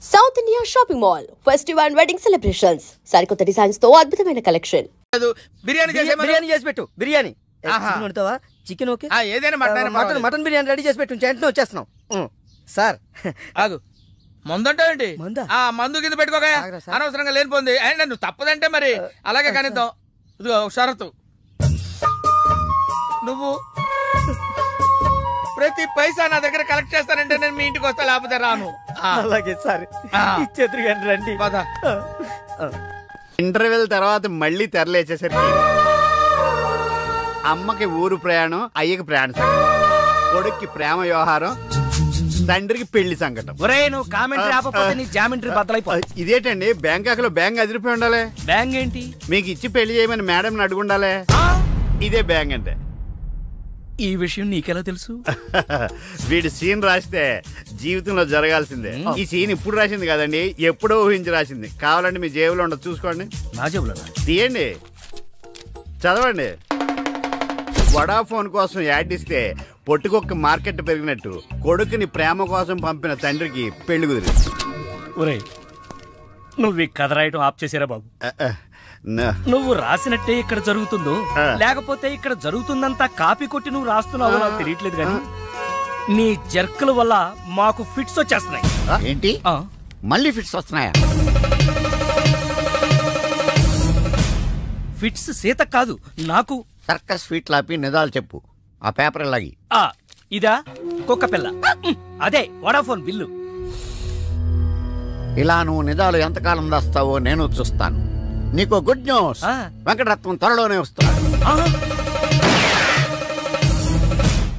South India shopping mall festival and wedding celebrations సరికొత్త designs తో అద్భుతమైన కలెక్షన్. బిర్యానీ చేసి పెట్టు. బిర్యానీ చికెన్ ఓకే, ఏదైనా మటన్ బిర్యానీ రెడీ చేసి పెట్టు. వెంటనే వచ్చేస్తున్నాం సార్. ఆగు, మందంటావేంటి? మందు కింద పెట్టుకోక అనవసరంగా లేనిపోయింది. నువ్వు తప్పదంటే మరి అలాగే కనిద్దాం. ఇదిగో షరతు, నువ్వు ప్రతి పైసా నా దగ్గర కలెక్ట్ చేస్తానంటే నేను మీ ఇంటికి వస్తా, లేకపోతే రాను. అలాగే సార్, ఇచ్చేద్దరు కానీ రండి. ఇంటర్వెల్ తర్వాత మళ్ళీ తెరలేచేసరికి అమ్మకి ఊరు ప్రయాణం, అయ్యకి ప్రయాణ సంకటం, కొడుక్కి ప్రేమ వ్యవహారం, తండ్రికి పెళ్లి సంకటం. నువ్వు కామెంటరీ ఆపకపోతే నీ జామెంటరీ బద్దలైపోయి. ఇదేంటండి బ్యాంకాక్ లో బ్యాంక్ అదిరిపోయి ఉండాలి. బ్యాంక్ ఏంటి? మీకు ఇచ్చి పెళ్లి చేయమని మేడం అడుగుండాలి. ఇదే బ్యాంక్ అంటే. ఈ విషయం నీకెలా తెలుసు? వీడి సీన్ రాస్తే జీవితంలో జరగాల్సిందే. ఈ సీన్ ఇప్పుడు రాసింది కదండి, ఎప్పుడో ఊహించి రాసింది. కావాలంటే మీ జేబులో ఉండదు, చూసుకోండి. నా జేబులో తీయండి, చదవండి. వడాఫోన్ కోసం యాడ్ ఇస్తే పొట్టుకొక్క మార్కెట్ పెరిగినట్టు కొడుకుని ప్రేమ కోసం పంపిన తండ్రికి పెళ్లి కుదిరింది. ఒరేయ్, నువ్వు ఈ కథ రాయటం ఆప్ చేసారా బాబు? నువ్వు రాసినట్టే ఇక్కడ జరుగుతుందో, లేకపోతే ఇక్కడ జరుగుతుందంతా కాపీ కొట్టి నువ్వు రాస్తున్నావో నాకు తెలియట్లేదు. కానీ నీ జర్కుల వల్ల మాకు ఫిట్స్ వచ్చేస్తున్నాయి. ఏంటి మళ్ళీ ఫిట్స్ వస్తున్నాయా? ఫిట్స్ సీత కాదు నాకు. సర్కస్ ఫీట్ లాపి నిజాలు చెప్పు. ఆ పేపర్ లాగి. ఇదా కుక్క పిల్ల, అదే వడాఫోన్ బిల్లు. ఇలా నువ్వు నిజాలు ఎంతకాలం దాస్తావో నేను చూస్తాను. నీకు గుడ్ న్యూస్, వెంకటరత్నం త్వరలోనే వస్తాడు.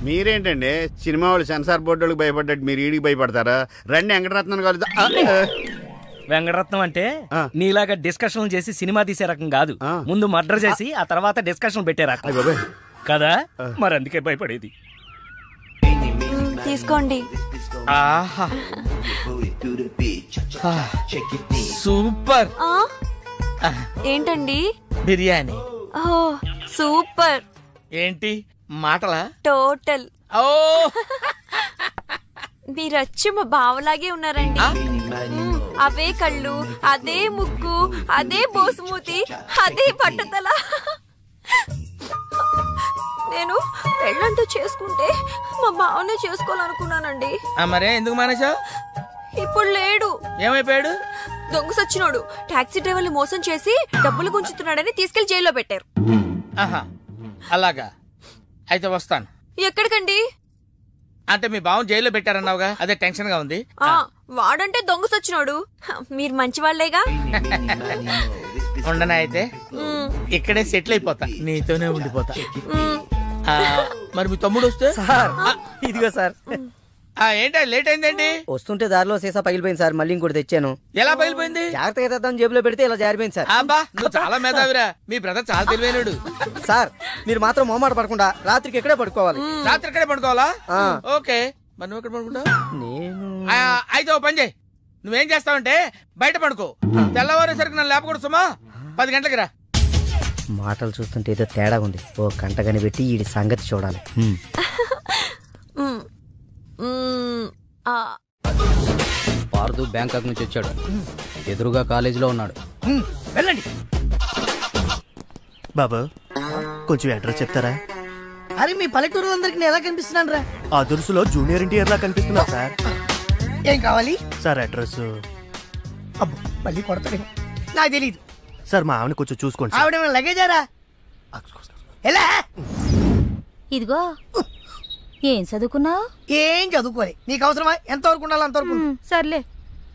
మీరేంటండి సినిమా వాళ్ళు సెన్సార్ బోర్డు వాళ్ళకి భయపడ్డట్టు మీరు ఈడికి భయపడతారా? రండి వెంకటరత్నం కలుద్దా. వెంకటరత్నం అంటే నీలాగా డిస్కషన్ చేసి సినిమా తీసే రకం కాదు. ముందు మర్డర్ చేసి ఆ తర్వాత డిస్కషన్ పెట్టే రకం కదా. మరి అందుకే భయపడేది. తీసుకోండి. సూపర్. ఏంటండి? బిర్యానీ. సూపర్. ఏంటి మాటలా? టోటల్. ఓ, మీరచ్చి మా బావలాగే ఉన్నారండి. అవే కళ్ళు, అదే ముక్కు, అదే బోసుమూతి, అదే పట్టుదల. నేను పెళ్ళంటూ చేసుకుంటే మా బావనే చేసుకోవాలనుకున్నానండి. మరే ఎందుకు మానేశావు? ఇప్పుడు లేడు. ఏమైపోయాడు? దొంగ సచ్చినోడు టాక్సీ డ్రైవర్ని మోసం చేసి డబ్బులు గుంచుతున్నాడని తీసుకెళ్లి జైల్లో పెట్టారు. అలాగా, అయితే వస్తాను. ఎక్కడికండి? అంటే మీ బావ జైల్లో పెట్టారన్నావుగా, అదే టెన్షన్ గా ఉంది. వాడంటే దొంగ సచ్చినోడు, మీరు మంచి వాళ్లేగా. ఉండనా? అయితే ఇక్కడే సెటిల్ అయిపోతా, నీతోనే ఉండిపోతా. మరి మీ తమ్ముడు వస్తే? ఇదిగో సార్. ఏంటో లేట్ అయిందండి? వస్తుంటే దారిలో సీసా పగిలిపోయింది సార్, మళ్ళీ ఇంకోటి తెచ్చాను. ఎలా పగిలిపోయింది? జాగ్రత్తగా తెద్దాం జేబులో పెడితే ఇలా జారిపోయింది సార్. అబ్బా, నువ్వు చాలా మేధావిరా. మీ బ్రదర్ చాలా తెలివైనడు. సార్ మీరు మాత్రం మొహమాట పడకుండా రాత్రికి ఎక్కడే పడుకోవాలి. రాత్రి ఎక్కడే పడుకోవాలా? ఓకే, మరి నువ్వు ఎక్కడ పడుకుంటావు? నేను అయితే ఓ పని చేయి, నువ్వేం చేస్తావంటే బయట పడుకో. తెల్లవారేసరికి నన్ను లేపకూడదు సుమా. 10 గంటలకి రా. మాటలు చూస్తుంటే ఏదో తేడా ఉంది. ఓ గంట కనిపెట్టి ఈ సంగతి చూడాలి. పార్దు బ్యాంకాక్ నుంచి వచ్చాడు. ఎదురుగా కాలేజీలో ఉన్నాడు. వెళ్ళండి. బాబు కొంచెం అడ్రస్ చెప్తారా? అరే మీ పల్లెటూరులందరికీ నేను ఎలా కనిపిస్తున్నాను రా? ఆ దురుసులో జూనియర్ ఎన్టీఆర్ లా కనిపిస్తున్నా సార్. ఏం కావాలి సార్? అడ్రస్ మళ్ళీ కొడతాడు, నాకు తెలీదు సార్. మా ఆవిడ కొంచెం చూసుకోండి. ఆవిడ లగేజారా? ఎలా? ఇదిగో, ఏం చదువుకున్నావు? ఏం చదువుకోలే. నీకు అవసరమా? ఎంతవరకు ఉండాలి అంతవరకు. సర్లే,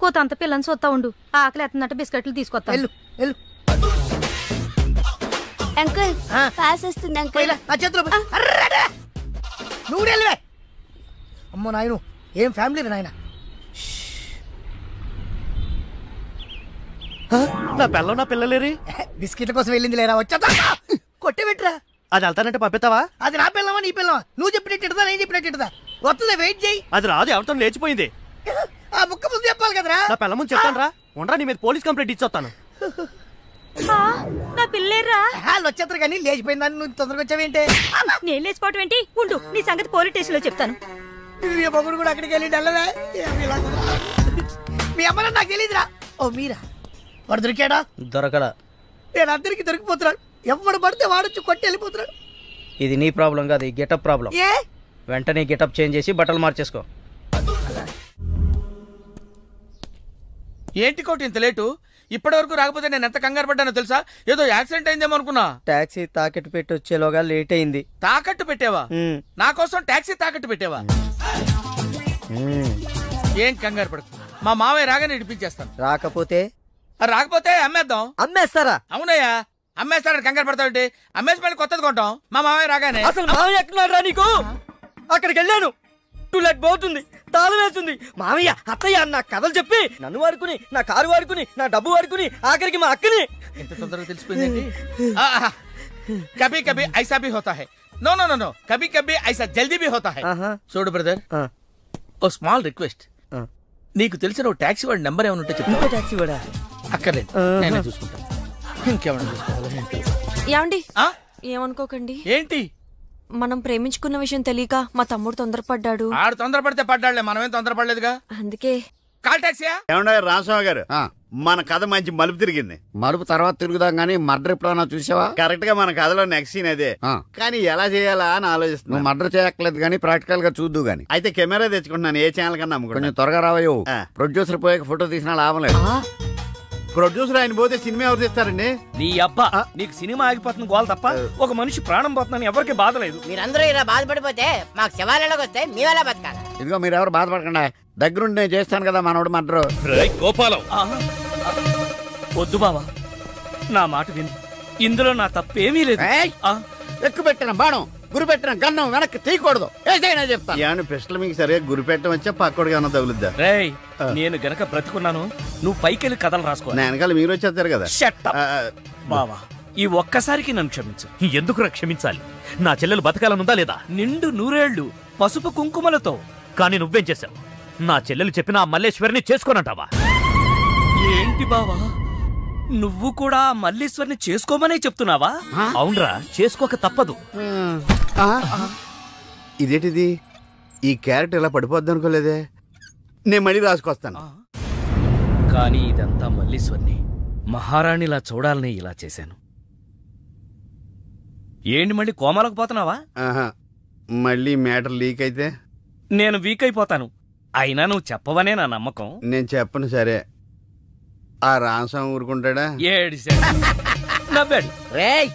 కోతంత పిల్లని చూస్తా ఉండు. ఆకలి ఎత్తున్నట్టు బిస్కెట్లు తీసుకొస్తా. వెళ్ళు వెళ్ళు. అంకుల్ పాస్ వస్తుంది అంకుల్. నా చేతిలో నువ్వు వెళ్ళవే. అమ్మో నాయను, ఏం ఫ్యామిలీ నాయన. నా పిల్ల నా పిల్లలేరి బిస్కెట్ల కోసం వెళ్ళింది లేరా? వచ్చా కొట్టే పెట్టరా. అది వెళ్తానంటే పంపిస్తావా? అది నా పిల్లవా నీ పిల్లవా? నువ్వు చెప్పినట్టు నేను చెప్పినట్టు వస్తుందా? వెయిట్ చేయి. అది రాదు, ఎవరితో లేచిపోయింది. ఆ ముక్క ముందు చెప్పాలి కదరా. నా పిల్ల ముందు చెప్తాను రా. ఉండరా, నీ మీద పోలీస్ కంప్లైంట్ ఇచ్చొస్తాను. నా పిల్లేరా? వాళ్ళు వచ్చేస్తారు కానీ లేచిపోయిందని నువ్వు తొందరగా వచ్చావేంటే? నేను లేచిపోవటం ఏంటి? ఉండు, నీ సంగతి పోలీస్ స్టేషన్ లో చెప్తాను. మొగుడు కూడా అక్కడికి వెళ్ళి మీ అమ్మ నాకు తెలియదురా. ఓ మీరా? వాడు దొరికాడా? దొరకడా. నేను అందరికి దొరికిపోతున్నాడు. ఎవడు పడితే వాడొచ్చి కొట్టి వెళ్ళిపోతున్నాడు. ఇది నీ ప్రాబ్లం కాదు, ఈ గెటప్ ప్రాబ్లం. ఏ వెంటనే గెటప్ చేంజ్ చేసి బట్టలు మార్చేసుకో. ఏంటి కోటి ఇంత లేటు? ఇప్పటి వరకు రాకపోతే నేను ఎంత కంగారు పడ్డానో తెలుసా? ఏదో యాక్సిడెంట్ అయిందేమో అనుకున్నా. టాక్సీ తాకట్టు పెట్టి వచ్చేలోగా లేట్ అయింది. తాకట్టు పెట్టావా? నా కోసం టాక్సీ తాకట్టు పెట్టావా? ఏం కంగారు పడకు, మా మావయ్య రాగానే ఇడిపించేస్తాను. రాకపోతే అమ్మేద్దాం. అమ్మేస్తారా? అవునయ్యా, అమ్మేస్తాడని కంగారు పడతావుంటే అమ్మేసి మళ్ళీ కొత్తది కొంటాం మా మావయ్య రాగానే. అసలు మావయ్య ఎక్కడున్నాడు రా నీకు? అక్కడికి వెళ్ళాను, టూలెట్ పోతుంది, తాళం వేస్తుంది. మావయ్య అత్తయ్య నా కథలు చెప్పి నన్ను వాడుకుని, నా కారు వాడుకుని, నా డబ్బు వాడుకుని, ఆఖరికి మా అక్కని. ఎంత తొందరగా తెలిసిపోయిందండి. కభీ కభీ ఐసా భీ హోతా హై. నో నో నో నో, కభీ కభీ ఐసా జల్దీ భీ హోతా హై. చూడు బ్రదర్, ఓ స్మాల్ రిక్వెస్ట్. నీకు తెలిసిన ఓ టాక్సీ వాడి నెంబర్ ఏమైనా ఉంటే చెప్పు. టాక్సీ వాడా? అక్కర్లేదు, నేనే చూసుకుంటాను. ఇంకేమైనా చూసుకోవాలి. ఏమండి ఏమనుకోకండి. ఏంటి? మనం ప్రేమించుకున్న విషయం తెలియక మా తమ్ముడు తొందరపడ్డాడు. ఆడు తొందరపడితే పడ్డాడులే, మనమేం తొందరపడలేదుగా. అందుకే కాల్ టాక్సీయా? ఏమన్నా రామస్వామి గారు, మన కథ మంచి మలుపు తిరిగింది. మలుపు తర్వాత తిరుగుదాం గానీ మర్డర్ ఎప్పుడన్నా చూసావా? కరెక్ట్ గా మన కథలో నెక్స్ట్ సీన్ అదే, కానీ ఎలా చేయాలా అని ఆలోచిస్తున్నా. మర్డర్ చేయక్కర్లేదు గానీ ప్రాక్టికల్ గా చూద్దు గానీ. అయితే కెమెరా తెచ్చుకుంటున్నాను, ఏ ఛానల్ కన్నా కొంచెం త్వరగా రావయ్యో. ప్రొడ్యూసర్ పోయాక ఫోటో తీసినా లాభం లేదు. ప్రొడ్యూసర్ ఆయన పోతే సినిమా ఎవరు తీస్తారండి? నీ అబ్బా, నీకు సినిమా ఆగిపోతుంది గోల్ తప్ప ఒక మనిషి ప్రాణం పోతుందని ఎవరికి బాధ లేదు. మీరందరూ ఇలా బాధపడిపోతే మాకు శవాలలోకి వస్తే మీ వల్ల బతకాలి. ఇదిగో మీరెవరు బాధపడకుండా, దగ్గరుండి నేను చేస్తాను కదా మనోడు మర్డర్. గోపాలం వద్దు బావా, నా మాట విను, ఇందులో నా తప్పేమీ లేదు. ఎక్కువ పెట్టిన బాణం, గురి పెట్టిన గన్నం వెనక్కి తీయకూడదు. ఏదైనా చెప్తా. ఏమన్నా పిస్టల్ మీకు సరిగా గురి పెట్టడం వచ్చా పక్కడికి ఏమన్నా తగులుద్దా? రేయ్, నేను గనక బ్రతుకున్నాను, నువ్వు పైకెళ్ళి కథలు రాసుకో. నా వెనకాల మీరు వచ్చేస్తారు కదా. బావా, ఈ ఒక్కసారికి నన్ను క్షమించు. ఎందుకు క్షమించాలి? నా చెల్లెలు బతకాలనుందా లేదా? నిండు 100 ఏళ్లు పసుపు కుంకుమలతో. కానీ నువ్వేం చేశావు? నా చెల్లెలు చెప్పిన ఆ మల్లేశ్వరిని చేసుకోనంటావా? ఏంటి బావా, నువ్వు కూడా మల్లీశ్వరిని చేసుకోమనే చెప్తున్నావా? అవునరా, చేసుకోక తప్పదు. ఇదేంటిది, ఈ క్యారెక్టర్ ఇలా పడిపోద్ది అనుకోలేదే. నేను మళ్ళీ రాసుకొస్తాను. కానీ ఇదంతా మల్లీశ్వరిని మహారాణిలా చూడాలని ఇలా చేశాను. ఏంటి మళ్ళీ కోమాలకు పోతున్నావా? మళ్ళీ మ్యాటర్ లీక్ అయితే నేను వీక్ అయిపోతాను. అయినా నువ్వు చెప్పవనే నా నమ్మకం. నేను చెప్పను. సరే, ఆ రామస్వామి ఊరుకుంటాడా? నవ్వాడు. రేయ్,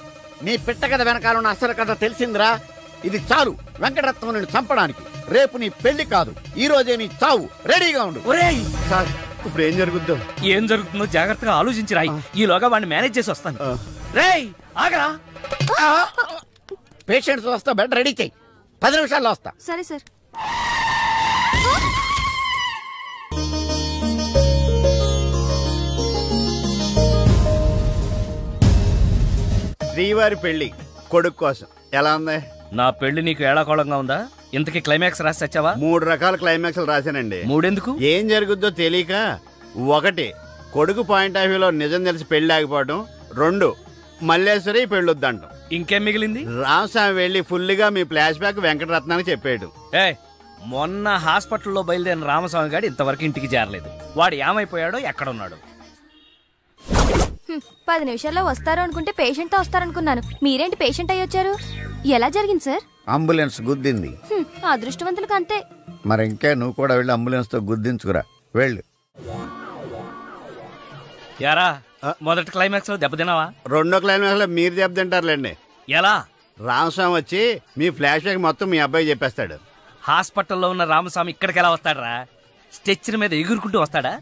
నీ పిట్ట కథ వెనకాల అసలు కథ తెలిసిందిరా. ఇది చాలు వెంకటరత్నం నిన్ను చంపడానికి. రేపు నీ పెళ్లి కాదు, ఈ రోజే నీ చావు. రెడీగా ఉండు. సార్, ఇప్పుడు ఏం జరుగుతుందో? ఏం జరుగుతుందో జాగ్రత్తగా ఆలోచించి రాయి. ఈలోగా వాడిని మేనేజ్ చేసి వస్తాను. రేయ్ ఆగరా. పేషెంట్స్ వస్తా, బెడ్ రెడీ చెయ్యి. 10 నిమిషాల్లో వస్తా. సరే సార్. శ్రీవారి పెళ్లి కొడుకు కోసం ఎలా ఉంది? నా పెళ్లి నీకు ఏడాకోళంగా ఉందా? ఇంతకీ క్లైమాక్స్ రాసి వచ్చావా? 3 రకాల క్లైమాక్స్ రాశానండి. 3 ఎందుకు? ఏం జరుగుద్దో తెలియక. 1, కొడుకు పాయింట్ ఆఫ్ వ్యూలో నిజం తెలిసి పెళ్లి ఆగిపోవడం. 2, మల్లేశ్వరి పెళ్ళొద్దంటాం. ఇంకేం మిగిలింది? రామస్వామి వెళ్లి ఫుల్ గా మీ ఫ్లాష్ బ్యాక్ వెంకటరత్నానికి చెప్పాడు. మొన్న హాస్పిటల్లో బయలుదేరిన రామస్వామి గారు ఇంతవరకు ఇంటికి చేరలేదు. వాడు ఏమైపోయాడో, ఎక్కడున్నాడు? 10 నిమిషాల్లో వస్తారు అనుకుంటే పేషెంట్ తో వస్తారనుకున్నాను. మీరేంటి పేషెంట్ అయ్యి వచ్చారు? ఎలా జరిగింది సార్? అంబులెన్స్ గుద్దింది. అదృష్టవంతులకు అంతే. మరి ఇంకే నువ్వు కూడా వెళ్ళి అంబులెన్స్ తో గుద్దించుకురా. వెళ్ళు. యారా, మొదటి క్లైమాక్స్ లో దెబ్బతిన్నావా? 2వ క్లైమాక్స్ లో మీరు దెబ్బతింటారులేండి. ఎలా? రామస్వామి వచ్చి మీ ఫ్లాష్ బ్యాక్ మొత్తం మీ అబ్బాయి చెప్పేస్తాడు. హాస్పిటల్లో ఉన్న రామస్వామి ఇక్కడికి ఎలా వస్తాడరా? స్ట్రెచ్చర్ మీద ఎగురుకుంటూ వస్తాడా?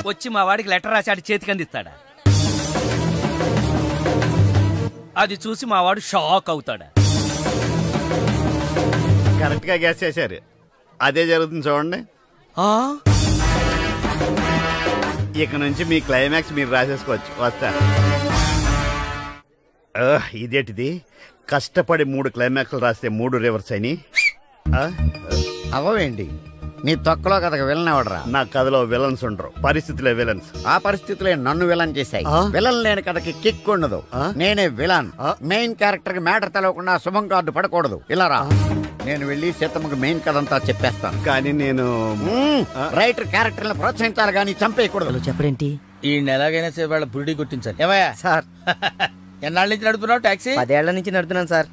వచ్చి మా వాడికి లెటర్ రాశాడు, చేతికి అందిస్తాడా? అది చూసి మా వాడు షాక్ అవుతాడా? కరెక్ట్ గా గెస్ చేశారు. అదే జరుగుతుంది చూడండి. ఇక నుంచి మీ క్లైమాక్స్ మీరు రాసేసుకోవచ్చు. వస్తా. ఇదేంటిది, కష్టపడి 3 క్లైమాక్స్లు రాస్తే 3 రివర్స్ అయినాయి. అవేంటి నీ తొక్కలో కథకు విలన్ ఎవడరా? నా కథలో విలన్స్ ఉండరు, పరిస్థితులే విలన్స్. ఆ పరిస్థితులే నన్ను విలన్ చేశాయి. విలన్ లేని కథకి కిక్ ఉండదు. నేనే విలన్. మెయిన్ క్యారెక్టర్ కి మ్యాటర్ తెలవకుండా శుభం కార్డు పడకూడదు. ఇలా రా. నేను వెళ్ళి సీతమ్మకు మెయిన్ కథ అంతా చెప్పేస్తాను. కానీ నేను రైటర్ క్యారెక్టర్లను ప్రోత్సహించాలి కానీ చంపేయకూడదు. చెప్పడేంటి? ఈ ఎలాగైనా సరే వాళ్ళ బుడి కొట్టించాలి. ఏమయ్యా సార్, ఎన్నాళ్ళ నుంచి నడుపుతున్నావు టాక్సీ? 10 ఏళ్ల నుంచి నడుపుతున్నాను సార్.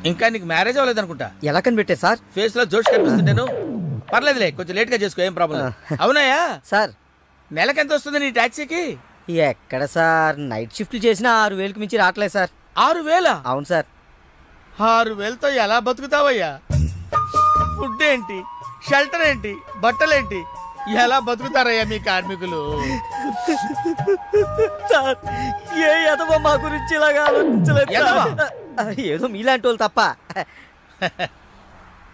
ఇంకా నీకు మ్యారేజ్ అవ్వలేదు అనుకుంటా. ఎలా కనిపెట్టే సార్? ఫేస్ లో జోష్ కనిపిస్తుంటేను. పర్లేదులే, కొంచెం లేట్ గా చేసుకో, ఏం ప్రాబ్లం. అవునాయా సార్, నెలకి ఎంత వస్తుంది నీ టాక్సీకి? ఎక్కడ సార్, నైట్ షిఫ్ట్లు చేసిన 6,000కి మించి రావట్లేదు సార్. 6,000? అవును సార్. 6,000తో ఎలా బతుకుతావయ్యా? ఫుడ్ ఏంటి, షెల్టర్ ఏంటి, బట్టలేంటి, ఎలా బతుకుతారయ్యా మీ కార్మికులు? సార్, ఏ ఎదవో మా గురించి ఇలాగా ఆలోచించలేదు. ఏదో మీలాంటి వాళ్ళు తప్ప.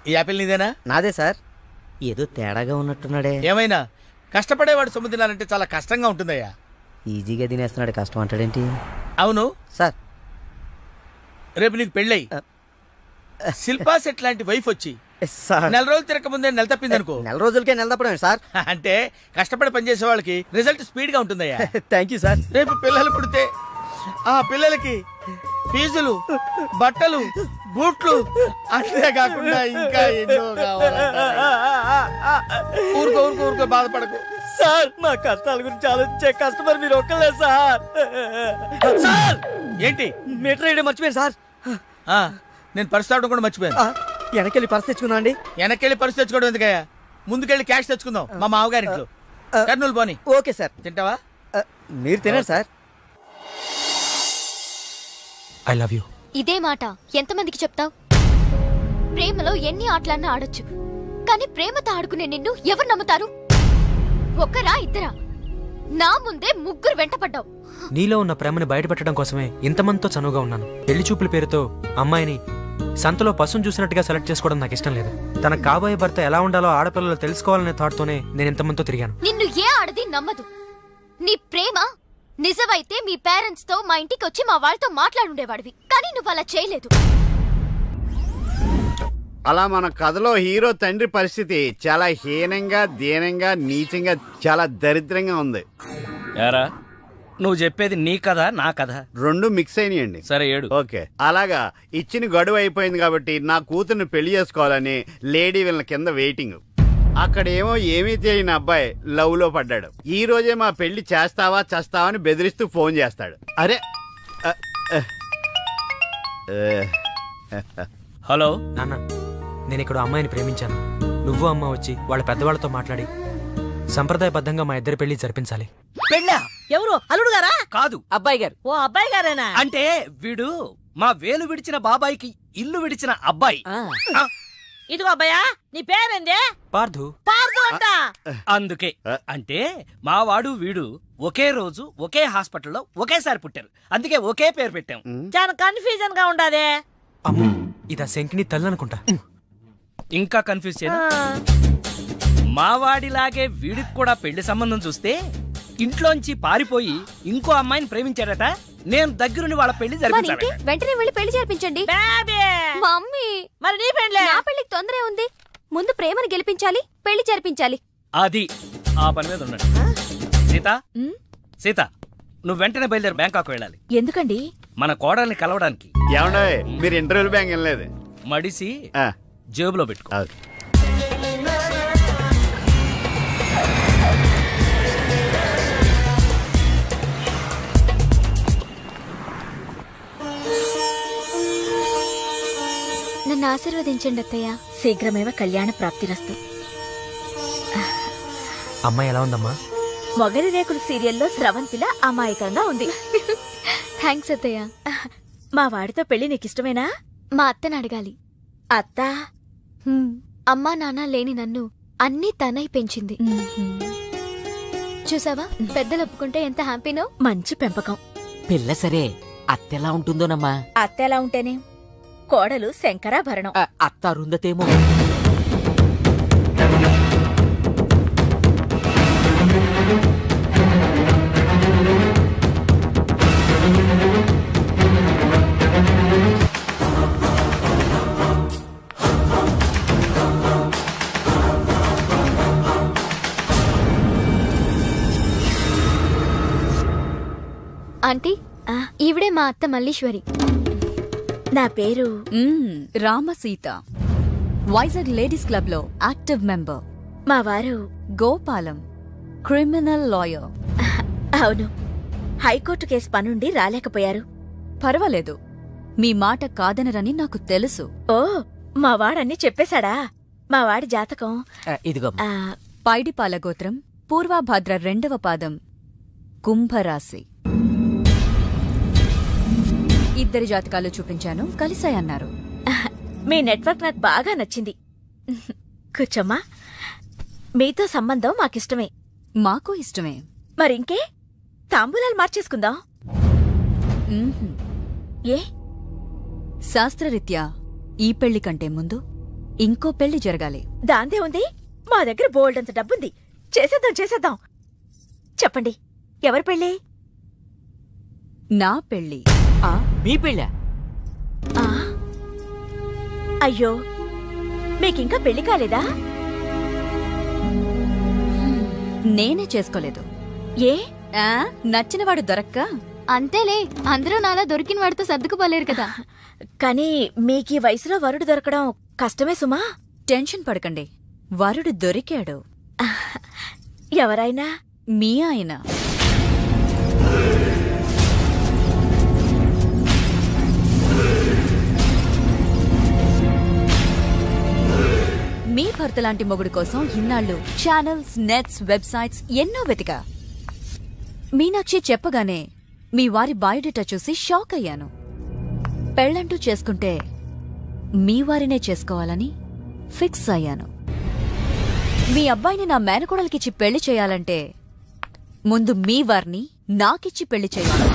ఈ యాపిల్ నీదేనా? నాదే సార్. ఏదో తేడాగా ఉన్నట్టున్నాడే. ఏమైనా కష్టపడేవాడు సొమ్ము తినాలంటే చాలా కష్టంగా ఉంటుందయ్యా. ఈజీగా తినేస్తున్నాడు, కష్టం అంటాడేంటి? అవును సార్, రేపు నీకు పెళ్ళై శిల్పా సెట్ లాంటి వైఫ్ వచ్చి నెల రోజులు తిరగక ముందే నెల తప్పింది అనుకో. నెల రోజులకే నెల తప్పడం సార్? అంటే కష్టపడి పనిచేసే వాళ్ళకి రిజల్ట్ స్పీడ్ గా ఉంటుందయ్యా. Thank you sir. రేపు పిల్లలు పుడితే ఆ పిల్లలకి ఫీజులు, బట్టలు, బూట్లు, అంతేకాకుండా ఇంకా ఎన్నో కావాలి. ఊరుకో ఊరుకో ఊరుకో, బాధపడకు సార్. మా కష్టాల గురించి ఆలోచించే కస్టమర్ మీరు ఒక్కలే సార్. సార్, ఏంటి? మీటర్ వేయడం మర్చిపోయాను సార్. నేను పర్స్ తావడం కూడా మర్చిపోయాను. వెనకెళ్ళి పర్స్ తెచ్చుకున్నా అండి. వెనకెళ్ళి పర్స్ తెచ్చుకోవడం ఎందుకయ్యా? ముందుకెళ్ళి క్యాష్ తెచ్చుకుందాం మా మామగారింట్లో. కర్నూలు పోనీ. Okay sir. తింటావా? మీరు తినండి సార్. I love you. ఇదే మాట ఎంతమందికి చెప్తావు? ప్రేమలో ఎన్ని ఆటలన్నా ఆడొచ్చు, కానీ ప్రేమతో ఆడుకునే నిన్ను ఎవరు నమ్ముతారు? ఒకరా ఇద్దరా? నా ముందే 3 వెంటపడ్డావు. నీలో ఉన్న ప్రేమని బయటపెట్టడం కోసమే ఇంతమందితో చనువుగా ఉన్నాను. పెళ్లి చూపుల పేరుతో అమ్మాయిని సంతలో పశువును చూసినట్టుగా సెలెక్ట్ చేసుకోవడం నాకు ఇష్టం లేదు. తన కాబోయే భర్త ఎలా ఉండాలో ఆడపిల్లలు తెలుసుకోవాలనే థాట్తోనే నేను ఇంతమందితో తిరిగాను. నిన్ను ఏ ఆడది నమ్మదు. నీ ప్రేమ నిజమైతే మీ పేరెంట్స్ తో మా ఇంటికి వచ్చి మా వాళ్ళతో మాట్లాడుండేవాడివి, కానీ నువ్వు అలా చేయలేదు. అలా మన కథలో హీరో తండ్రి పరిస్థితి చాలా హీనంగా, దీనంగా, నీచంగా, చాలా దరిద్రంగా ఉంది. యారా, నువ్వు చెప్పేది నీ కథ నా కథ? రెండు మిక్స్ అయినాయండి. సరే, ఏడు. ఓకే. అలాగా ఇచ్చిన గడువు అయిపోయింది కాబట్టి నా కూతుర్ని పెళ్లి చేసుకోవాలని లేడీ వీళ్ళ కింద వెయిటింగ్. అక్కడేమో ఏమీ తెలియని అబ్బాయి లవ్ లో పడ్డాడు. ఈ రోజే మా పెళ్లి చేస్తావా చేస్తావా అని బెదిరిస్తూ ఫోన్ చేస్తాడు. అరే, హలో నాన్న, నేను ఇక్కడ అమ్మాయిని ప్రేమించాను. నువ్వు అమ్మ వచ్చి వాళ్ళ పెద్దవాళ్ళతో మాట్లాడి సంప్రదాయబద్ధంగా మా ఇద్దరి పెళ్లి జరిపించాలి. పెళ్ళా? ఎవరు? అల్లుడు గారా? కాదు, అబ్బాయి గారు. ఓ అబ్బాయి గారేనా? అంటే వీడు మా వేలు విడిచిన బాబాయికి ఇల్లు విడిచిన అబ్బాయి. ఇదిగో అబ్బాయా, నీ పేరేందే? పార్థు. పార్థు అంట. అందుకే అంటే మా వాడు వీడు ఒకే రోజు ఒకే హాస్పిటల్లో ఒకేసారి పుట్టారు, అందుకే ఒకే పేరు పెట్టాం. చాలా కన్ఫ్యూజన్ గా ఉండాదే. అమ్మో, ఇదా శంకిని తల్లి అనుకుంటా. ఇంకా కన్ఫ్యూజ్ చేయనా? మావాడిలాగే వీడికి కూడా పెళ్లి సంబంధం చూస్తే ఇంట్లోంచి పారిపోయి ఇంకో అమ్మాయిని ప్రేమించాడట. నేను దగ్గరుండి వాళ్ళ పెళ్లి జరిపించాను. వెంటనే వెళ్ళి పెళ్లి జరిపించండి. మమ్మీ, మరి నీ పెళ్లి? నా పెళ్లికి తొందరే ఉంది. ముందు ప్రేమను గెలిపించాలి, పెళ్లి జరిపించాలి. అది ఆ పని మీద ఉన్నాడు. సీత, సీత, నువ్వు వెంటనే బయలుదేరి బ్యాంకాక్ వెళ్ళాలి. ఎందుకండి? మన కోడల్ని కలవడానికి. ఏమండే, మీరు ఇంటర్వ్యూ బ్యాంక్ వెళ్ళలేదు? మడిసి జేబులో పెట్టుకో. నన్ను ఆశీర్వదించండి అత్తయ్య. శీఘ్రమేవ కళ్యాణ ప్రాప్తిరస్తు. అమ్మాయి ఎలా ఉందమ్మా? మొగలి రేకులు సీరియల్లో స్రవంతిలా అమాయకంగా ఉంది. థ్యాంక్స్ అత్తయ్య. మా వాడితో పెళ్లి నీకిష్టమేనా? మా అత్తని అడగాలి. అత్త? అమ్మా నాన్న లేని నన్ను అన్నీ తనై పెంచింది. చూసావా, పెద్దలు ఒప్పుకుంటే ఎంత హ్యాపీనో. మంచి పెంపకం. పిల్ల సరే, అత్తెలా ఉంటుందోనమ్మా? అత్త ఎలా ఉంటేనే, కోడలు శంకరాభరణం. అత్త అరుంధతేమో. ఆంటీ, ఈవిడే మా అత్త మల్లీశ్వరి. నా పేరు రామసీత, వైజాగ్ లేడీస్ క్లబ్ లో యాక్టివ్ మెంబర్. మా వారు గోపాలం, క్రిమినల్ లాయర్. అవును, హైకోర్టు కేసు పనుండి రాలేకపోయారు. పర్వాలేదు, మీ మాట కాదనరని నాకు తెలుసు. ఓ, మా వాడన్నీ చెప్పేశాడా? మా వాడి జాతకం ఇదిగో. పైడిపాల గోత్రం, పూర్వభాద్ర 2వ పాదం, కుంభరాశి. ఇద్దరి జాతకాలు చూపించాను, కలిసాయన్నారు. మీ నెట్వర్క్ నాకు బాగా నచ్చింది. కూర్చోమ్మా. మీతో సంబంధం మాకిష్టమే. మాకు ఇష్టమే. మరింకే, తాంబూలాలు మార్చేసుకుందాం. ఏ? శాస్త్రరీత్యా ఈ పెళ్లి కంటే ముందు ఇంకో పెళ్లి జరగాలి. దాందే ఉంది, మా దగ్గర బోల్డంత డబ్బుంది. చేసేద్దాం. చెప్పండి, ఎవరి పెళ్ళి? నా పెళ్లి. మీ పెళ్ళా? అయ్యో, మీకింకా పెళ్లి కాలేదా? నేనే చేసుకోలేదు. ఏ? నచ్చినవాడు దొరక్క? అంతేలే, అందరూ నాలా దొరికిన వాడితో సర్దుకుపోలేరు కదా. కానీ మీకీ వయసులో వరుడు దొరకడం కష్టమే సుమా. టెన్షన్ పడకండి, వరుడు దొరికాడు. ఎవరైనా? మీ ఆయన. మీ భర్త లాంటి మొగుడు కోసం ఇన్నాళ్ళు ఛానల్స్, నెట్స్, వెబ్సైట్స్ ఎన్నో వెతికా. మీనాక్షి చెప్పగానే మీ వారి బయోడేటా చూసి షాక్ అయ్యాను. పెళ్ళంటూ చేసుకుంటే మీ వారినే చేసుకోవాలని ఫిక్స్ అయ్యాను. మీ అబ్బాయిని నా మేనకోడలికిచ్చి పెళ్లి చేయాలంటే ముందు మీ వారిని నాకిచ్చి పెళ్లి చేయాలి.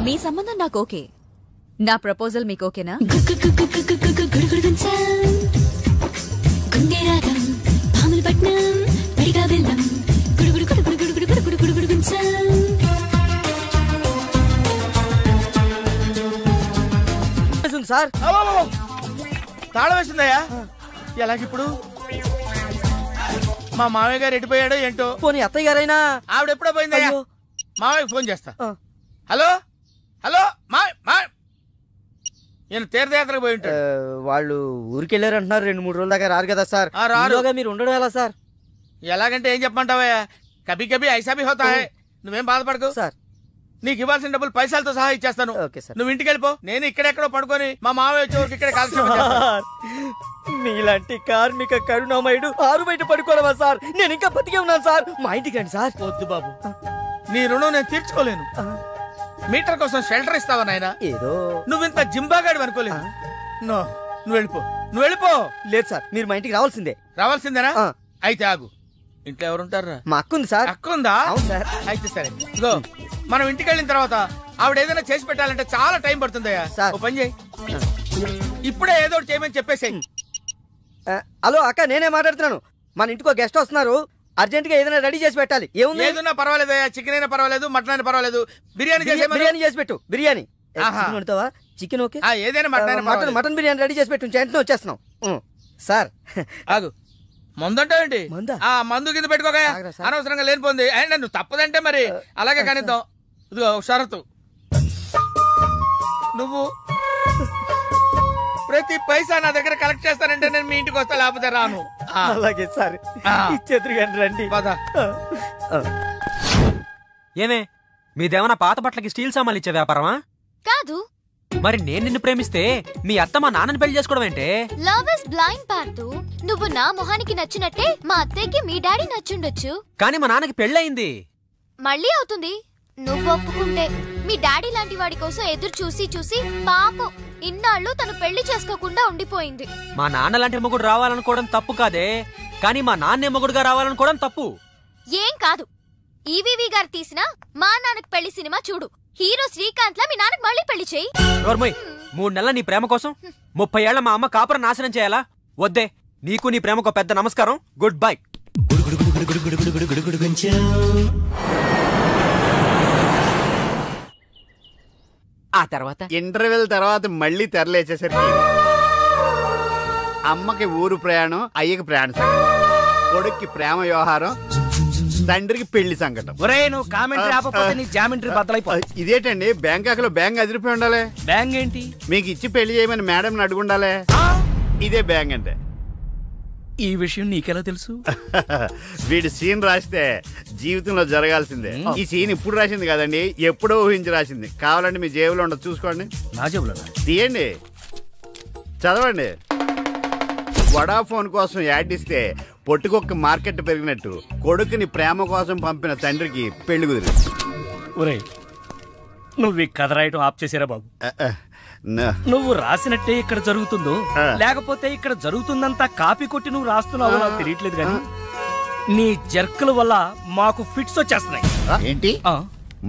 మీ సంబంధం నాకు ఓకే. నా ప్రపోజల్ మీకు ఓకేనా? సార్ తాళం వేసిందయ్యా. ఎలాగిప్పుడు? మా మామయ్య గారు ఎడిపోయాడో ఏంటో. పోనీ అత్తయ్య గారైనా? ఆవిడెప్పుడో పోయిందయ్యా. మామయ్యకి ఫోన్ చేస్తా. హలో నేను తీర్థయాత్రకు పోయి ఉంటాడు. వాళ్ళు ఊరికెళ్ళారు అంటున్నారు. 2-3 రోజుల దాకా రారు కదా సార్. రారుగా మీరు ఉండడం ఎలా సార్? ఎలాగంటే ఏం చెప్పమంటావయ్యా, కభీ కభీ ఐసా భీ హోతా హై. నువ్వేం బాధపడకు సార్. నీకు ఇవ్వాల్సిన డబ్బులు పైసలతో సహా ఇచ్చేస్తాను. నువ్వు ఇంటికి వెళ్ళిపో. నేను ఇక్కడెక్కడో పడుకొని మా మావయ్య వచ్చే వరకు ఇక్కడ కాల్చి. మీలాంటి కార్మిక కరుణామయుడు ఆరు బయట పడుకోవడమా సార్? నేను ఇంకా బతికే ఉన్నాను సార్. మా ఇంటికి రండి సార్. వద్దు బాబు, నీ రుణం నేను తీర్చుకోలేను. మీటర్ కోసం షెల్టర్ ఇస్తావా నాయనా? ఏదో నువ్వింత జింబాగాడు అనుకోలేదు. నువ్వు వెళ్ళిపో. లేదు సార్, మీరు మా ఇంటికి రావాల్సిందే. రావాల్సిందేనా? అయితే ఆగు. ఇంట్లో ఎవరుంటారా? మా అక్కుంది సార్. అక్కుందా? అవును సార్. అయితే సరే, ఇగో మనం ఇంటికి వెళ్ళిన తర్వాత ఆవిడ ఏదైనా చేసి పెట్టాలంటే చాలా టైం పడుతుందయ్యా. ఓ పని చేయి, ఇప్పుడే ఏదో ఒకటి చేయమని చెప్పేసేయ్. హలో అక్క, నేనే మాట్లాడుతున్నాను. మన ఇంటికి గెస్ట్ వస్తున్నారు. అర్జెంట్ గా ఏదైనా రెడీ చేసి పెట్టాలి. ఏముంది? ఏదన్నా పర్వాలేదయ్యా. చికెన్ అయినా పర్వాలేదు, మటన్ అయినా పర్వాలేదు. బిర్యానీ చేసి పెట్టు. బిర్యానీ వండుతావా? Chicken okay. ఏదైనా మటన్ బిర్యానీ రెడీ చేసి పెట్టు. వెంటనే వచ్చేస్తున్నాం సార్. ఆగు, మందంటావేంటి? మందు కింద పెట్టుకోగా అనవసరంగా లేనిపోంది. అండ్ నువ్వు తప్పదంటే మరి అలాగే కనిద్దాం. ఇదిగో షరతు, నువ్వు ప్రతి పైసా నా దగ్గర కలెక్ట్ చేస్తానంటే నేను మీ ఇంటికి వస్తా, లేకపోతే రాను. అలాగే సార్, ఇచ్చేద్దరు కానీ రండి. ఏమే, మీదేమన్నా పాత బట్టలకి స్టీల్ సామాన్లు ఇచ్చే వ్యాపారమా? కాదు. మరి నేను నిన్ను ప్రేమిస్తే మీ అత్త మా నాన్నని పెళ్లి చేసుకోవడం ఏంటే? లవ్ ఇస్ బ్లైండ్ పార్తు. నువ్వు నా మొహానికి నచ్చినట్టే మా అత్తయ్యకి మీ డాడీ నచ్చుండొచ్చు. కానీ మా నాన్నకి పెళ్ళయింది. మళ్ళీ అవుతుంది నువ్వు ఒప్పుకుంటే. మీ డాడీ లాంటి వాడి కోసం ఎదురు చూసి చూసి పాపం ఇన్నాళ్ళు తను పెళ్లి చేసుకోకుండా ఉండిపోయింది. మా నాన్న లాంటి మొగుడు రావాలనుకోవడం తప్పు కాదే, కానీ మా నాన్నే మొగుడుగా రావాలనుకోవడం తప్పు. ఏం కాదు, ఈవీవి గారు తీసిన మా నాన్నకు పెళ్లి సినిమా చూడు. హీరో శ్రీకాంత్ లా మీ నాన్నకు మళ్ళీ పెళ్లి చేయి. 3 నెలల నీ ప్రేమ కోసం 30 ఏళ్ల మా అమ్మ కాపురం నాశనం చేయాలా? వద్దే, నీకు నీ ప్రేమకు పెద్ద నమస్కారం. Good bye. ఆ తర్వాత ఇంటర్వెల్ తర్వాత మళ్ళీ తెరలేచేసరికి అమ్మకి ఊరు ప్రయాణం, అయ్యకి ప్రయాణ సంగతి, కొడుక్కి ప్రేమ వ్యవహారం, తండ్రికి పెళ్లి సంకటం. ఒరే నువ్వు కామెంటరీ ఆపకపోతే నీ జామెంట్రీ బద్దలైపో. ఇదేటండి బ్యాంకాక్ లో బ్యాంక్ అదిరిపోయి ఉండాలి. బ్యాంక్ ఏంటి? మీకు ఇచ్చి పెళ్లి చేయమని మేడం అడుగుండాలి. ఇదే బ్యాంక్ అంటే. ఈ విషయం నీకెలా తెలుసు? వీడి సీన్ రాస్తే జీవితంలో జరగాల్సిందే. ఈ సీన్ ఇప్పుడు రాసింది కదండి, ఎప్పుడో ఊహించి రాసింది. కావాలంటే మీ జేబులో ఉండదు, చూసుకోండి. నా జేబులో తీయండి, చదవండి. వడాఫోన్ కోసం యాడ్ ఇస్తే పొట్టుకొక్క మార్కెట్ పెరిగినట్టు కొడుకుని ప్రేమ కోసం పంపిన తండ్రికి పెళ్లి కుదిరింది. ఒరే నువ్వు ఈ కథ రాయటం ఆప్ చేసారా బాబు? నువ్వు రాసినట్టే ఇక్కడ జరుగుతుందో లేకపోతే ఇక్కడ జరుగుతుందంతా కాపీ కొట్టి నువ్వు రాస్తున్నావో నాకు తెలియట్లేదు కానీ నీ జర్కుల వల్ల మాకు ఫిట్స్ వచ్చేస్తున్నాయి. ఏంటి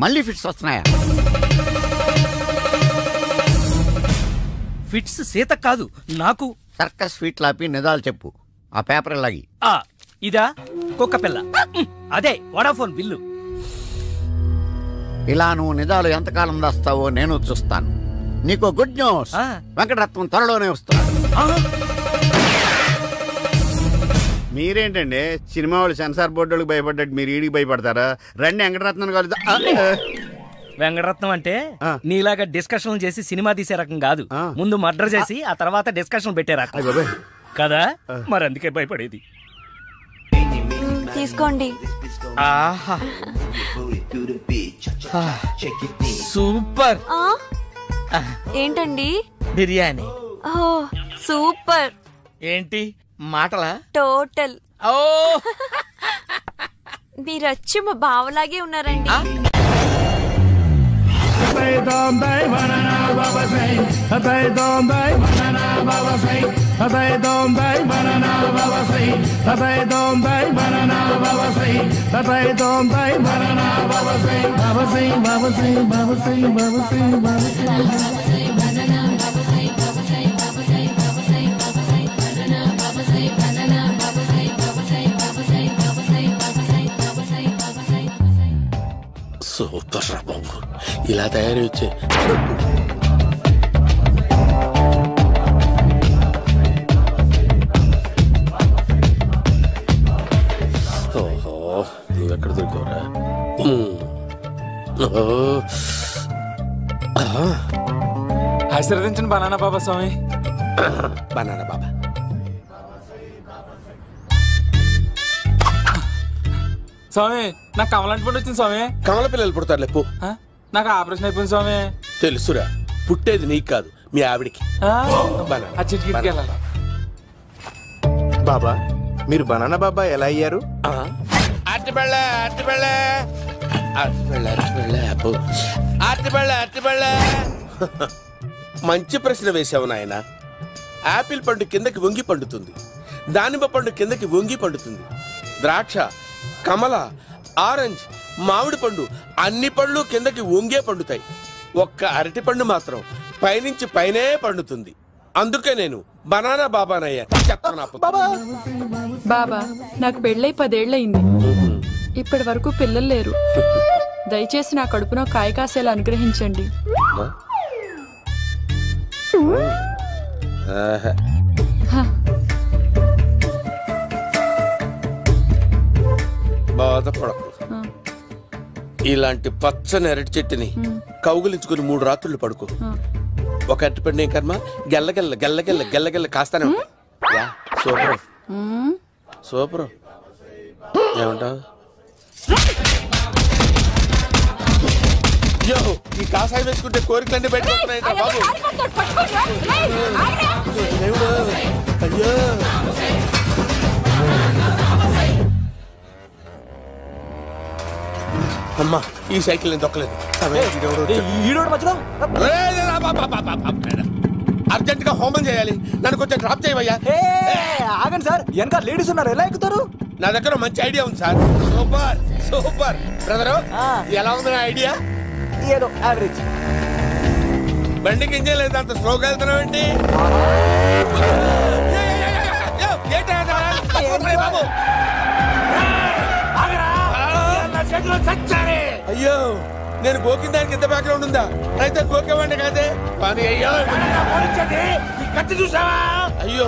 మళ్ళీ ఫిట్స్ వస్తున్నాయా? ఫిట్స్ సీత కాదు నాకు. సర్కస్ ఫీట్ లాపి నిజాలు చెప్పు. ఆ పేపర్ లాగి. ఇదా కుక్క పిల్ల, అదే వడాఫోన్ బిల్లు. ఇలా నువ్వు నిజాలు ఎంతకాలం దాస్తావో నేను చూస్తాను. నీకు గుడ్ న్యూస్, వెంకటరత్నం త్వరలోనే వస్తున్నాడు. మీరేంటండి సినిమా వాళ్ళు సెన్సార్ బోర్డులకు భయపడ్డట్టు మీరు ఈడికి భయపడతారా? రండి వెంకటరత్నం కలుద్దాం. వెంకటరత్నం అంటే నీలాగా డిస్కషన్ చేసి సినిమా తీసే రకం కాదు. ముందు మర్డర్ చేసి ఆ తర్వాత డిస్కషన్ పెట్టే రకం కదా. మరి అందుకే భయపడేది. తీసుకోండి. సూపర్. ఏంటండి? బిర్యానీ. సూపర్. ఏంటి మాటలా? టోటల్. మీరు వచ్చి మా బావలాగే ఉన్నారండి. సూపర్ రా బాబు, ఇలా తయారు వచ్చే. ఓహో నువ్వెక్కడ దొరికావురా? ఆశీర్వదించండి బనానా బాబా స్వామి. బనానా బాబా స్వామి, నాకు కమలాంటి పండు వచ్చింది స్వామి. కమల పిల్లలు పుడతారు లేపు. నాకు ఆపరేషన్ అయిపోయింది స్వామి. తెలుసురా, పుట్టేది నీకు కాదు మీ ఆవిడికి. బాబా మీరు బనానా బాబా ఎలా అయ్యారు? మంచి ప్రశ్న వేసావు నాయన. ఆపిల్ పండు కిందకి వంగి పండుతుంది, దానిమ్మ పండు కిందకి వంగి పండుతుంది, ద్రాక్ష, కమల, ఆరెంజ్, మామిడి పండు అన్ని పండ్లు కిందకి వంగే పండుతాయి. ఒక్క అరటి పండు మాత్రం పైనుంచి పైనే పండుతుంది. అందుకే నేను బనానా బాబానయ్యా. బాబా నాకు పెళ్ళై 10 ఏళ్ళయింది. ఇప్పటి వరకు పిల్లలు లేరు. దయచేసి నా కడుపున కాయ కాసేలా అనుగ్రహించండి. బాధపడకు. ఇలాంటి పచ్చని అరటి చెట్టుని కౌగులించుకుని 3 రాత్రులు పడుకో. ఒక అరటి పండు ఏం కర్మ గెల్లగెల్ల గెల్లగెల్ల గెల్లగెల్ల కాస్తానే ఉంటాయి. Super super. ఏమంటావు? యో ఈ కాసాయి వేసుకుంటే కోరికలన్నీ బయటకొస్తున్నాయి బాబు. అయ్యో అమ్మా ఈ సైకిల్ నేను దొక్కలేదు. అర్జెంట్ గా హోమం చేయాలి, నన్ను కొంచెం డ్రాప్ చేయవయ్యా. ఆగండి సార్, వెనక లేడీస్ ఉన్నారు, ఎలా ఎక్కుతారు? నా దగ్గర మంచి ఐడియా ఉంది సార్. సూపర్ సూపర్ బ్రదరు, ఎలా ఉంది నా ఐడియా? ఏదో యావరేజ్. బండికి ఇంజన్ లేదు, అంత స్లోగా వెళ్తున్నావేంటి? బాబు అయ్యో నేను గోకిన దానికి ఎంత బ్యాక్గ్రౌండ్ ఉందా? అయితే గోకేవాడిని కాదే. కానీ అయ్యో కత్తి చూసావా? అయ్యో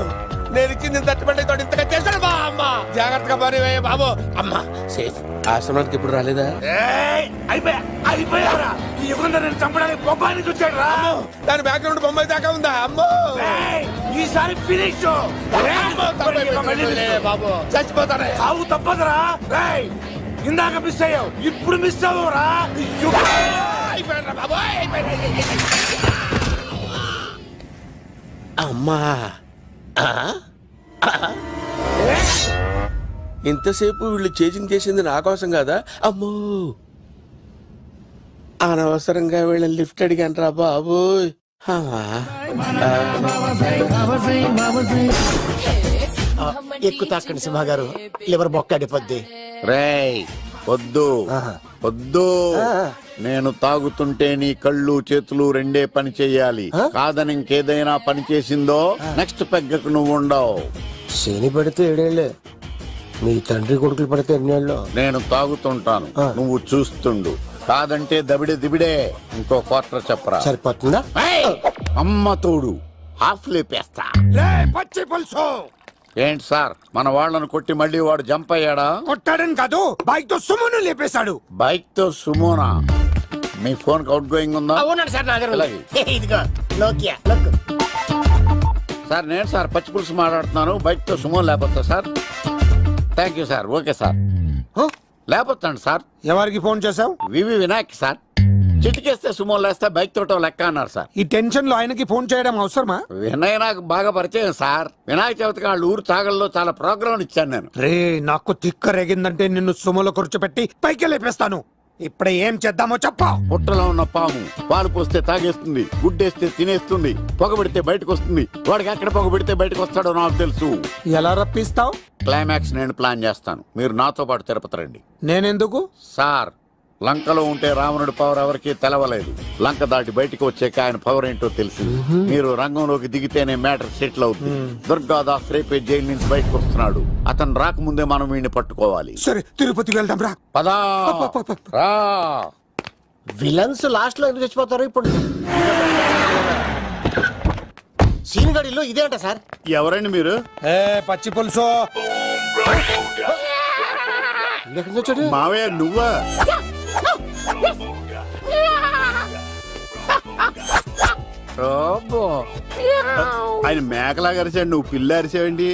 నేను ఇచ్చింది తట్టుబడి తోడు ఇంతగా చేశాడు బా అమ్మ. జాగ్రత్తగా పని బాబు. అమ్మ సేఫ్. ఆశ్రమానికి ఇప్పుడు రాలేదా? అయిపోయారా? ఈ యుగంలో నేను చంపడానికి బొమ్మానికి వచ్చాడు రా. దాని బ్యాక్గ్రౌండ్ బొమ్మాయి దాకా ఉందా? అమ్మో ఈసారి ఫినిష్ బాబు. చచ్చిపోతానే. సాగు తప్పదురా. ఇందాక మిస్ అయ్యావు, ఇప్పుడు మిస్ అవ్వరా. అమ్మా ఇంతసేపు వీళ్ళు చేజింగ్ చేసింది నా కోసం కాదా? అమ్మో అనవసరంగా వీళ్ళని లిఫ్ట్ అడిగాను బాబు. ఎక్కువ తాకండి సింహ గారు, లివర్ బొక్క అడిపోద్ది. రేయ్ వద్దు వద్దు, నేను తాగుతుంటే నీ కళ్ళు చేతులు రెండే పని చెయ్యాలి. కాదని ఇంకేదైనా పని చేసిందో నెక్స్ట్ పెగ్గకు నువ్వు ఉండవు. శని పడితే 7 ఏళ్ళే, మీ తండ్రి కొడుకులు పడితే 8 ఏళ్ళు. నేను తాగుతుంటాను, నువ్వు చూస్తుండు. కాదంటే దబిడే దిబిడే. ఇంకో క్వార్టర్ చెప్పరా? సరిపోతుందా? అమ్మ తోడు హాఫ్ లేపేస్తా. పచ్చి పులుసు. ఏంటి సార్, మన వాళ్ళను కొట్టి మళ్ళీ వాడు జంప్ అయ్యాడా? కొట్టాడని కాదు, బైక్ తో సుమోను లేపేశాడు. బైక్ తో సుమోనా? మీ ఫోన్ అవుట్ గోయింగ్ ఉందా? అవునండి సార్, నా దగ్గర ఇదిగో నోకియా. సార్ నేను సార్ పచ్చి పులుసు మాట్లాడుతున్నాను. బైక్ తో సుమో లేకపోతా sir? Thank you sir. Okay sir, లేకపోతాండి సార్. ఎవరికి ఫోన్ చేసావు? V V Vinayak sir. చిటికేస్తే సుమో లేస్తే బైక్ తోటో లెక్క అన్నారు సార్. ఈ టెన్షన్ లో ఆయనకి ఫోన్ చేయడం అవసరమా? వినయ్ నాకు బాగా పరిచయం సార్. వినాయక చవితికి వాళ్ళ ఊరు చాగల్లో చాలా ప్రోగ్రాం ఇచ్చాను నేను. రే నాకు తిక్క రేగిందంటే నిన్ను సుమోలో కూర్చోబెట్టి పైకి లేపేస్తాను. ఇప్పుడే ఏం చేద్దామో చెప్పా. పుట్టలో ఉన్న పాము పాలు పోస్తే తాగేస్తుంది, గుడ్డేస్తే తినేస్తుంది, పొగబెడితే బయటకు వస్తుంది. వాడికి ఎక్కడ పొగబెడితే బయటకు వస్తాడో నాకు తెలుసు. ఎలా రప్పిస్తావు? క్లైమాక్స్ నేను ప్లాన్ చేస్తాను, మీరు నాతో పాటు తిరుపతి రండి. నేనెందుకు? సార్ లంకలో ఉంటే రావణుడి పవర్ ఎవరికి తెలవలేదు. లంక దాటి బయటకు వచ్చాక ఆయన పవర్ ఏంటో తెలిసింది. మీరు రంగంలోకి దిగితేనే మ్యాటర్ సెటిల్ అవుతుంది. దుర్గాదాస్ రేపే జైలు నుంచి బయటకు వస్తున్నాడు. అతను రాకముందే మనం వీడిని పట్టుకోవాలి. సరే తిరుపతికి వెళ్దాం రా. పదా రా. విలన్స్ లాస్ట్ లో ఎందుకు చచ్చిపోతారు? ఇప్పుడు సీన్ గడిలో ఇదే అంట సార్. ఎవరండి మీరు? పచ్చి పులుసు. మావయ్య నువ్వా? ఆయన మేకలాగా అరిచాడు, నువ్వు పిల్ల అరిచావండి.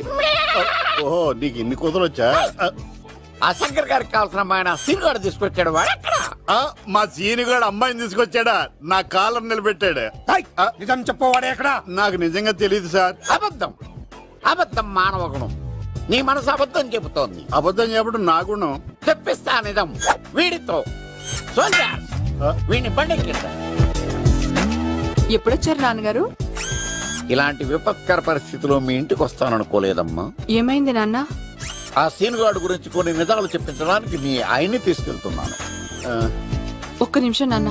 ఓహో నీకు ఇన్ని కూతురు వచ్చా? ఆ శంకర్ గారికి కావాల్సిన అమ్మాయి సీనుగాడు తీసుకొచ్చాడు. మా సీనుగాడు అమ్మాయిని తీసుకొచ్చాడా? నా కాలర్ నిలబెట్టాడు. నిజం చెప్పవాడే ఎక్కడ? నాకు నిజంగా తెలియదు సార్. అబద్ధం అబద్ధం మానవ గుణం. నీ మనసు అబద్ధం చెబుతోంది. అబద్ధం చెప్పడం నా గుణం. చెప్పిస్తా నిజం వీడితో. వీడిని బండెక్కిస్తా. ఎప్పుడొచ్చారు నాన్నగారు? ఇలాంటి విపత్కర పరిస్థితిలో మీ ఇంటికి వస్తాననుకోలేదమ్మా. ఏమైంది నాన్న? ఆ సీనుగాడు గురించి కొన్ని నిజాలు చెప్పించడానికి మీ ఆయన్ని తీసుకెళ్తున్నాను. ఒక్క నిమిషం నాన్న.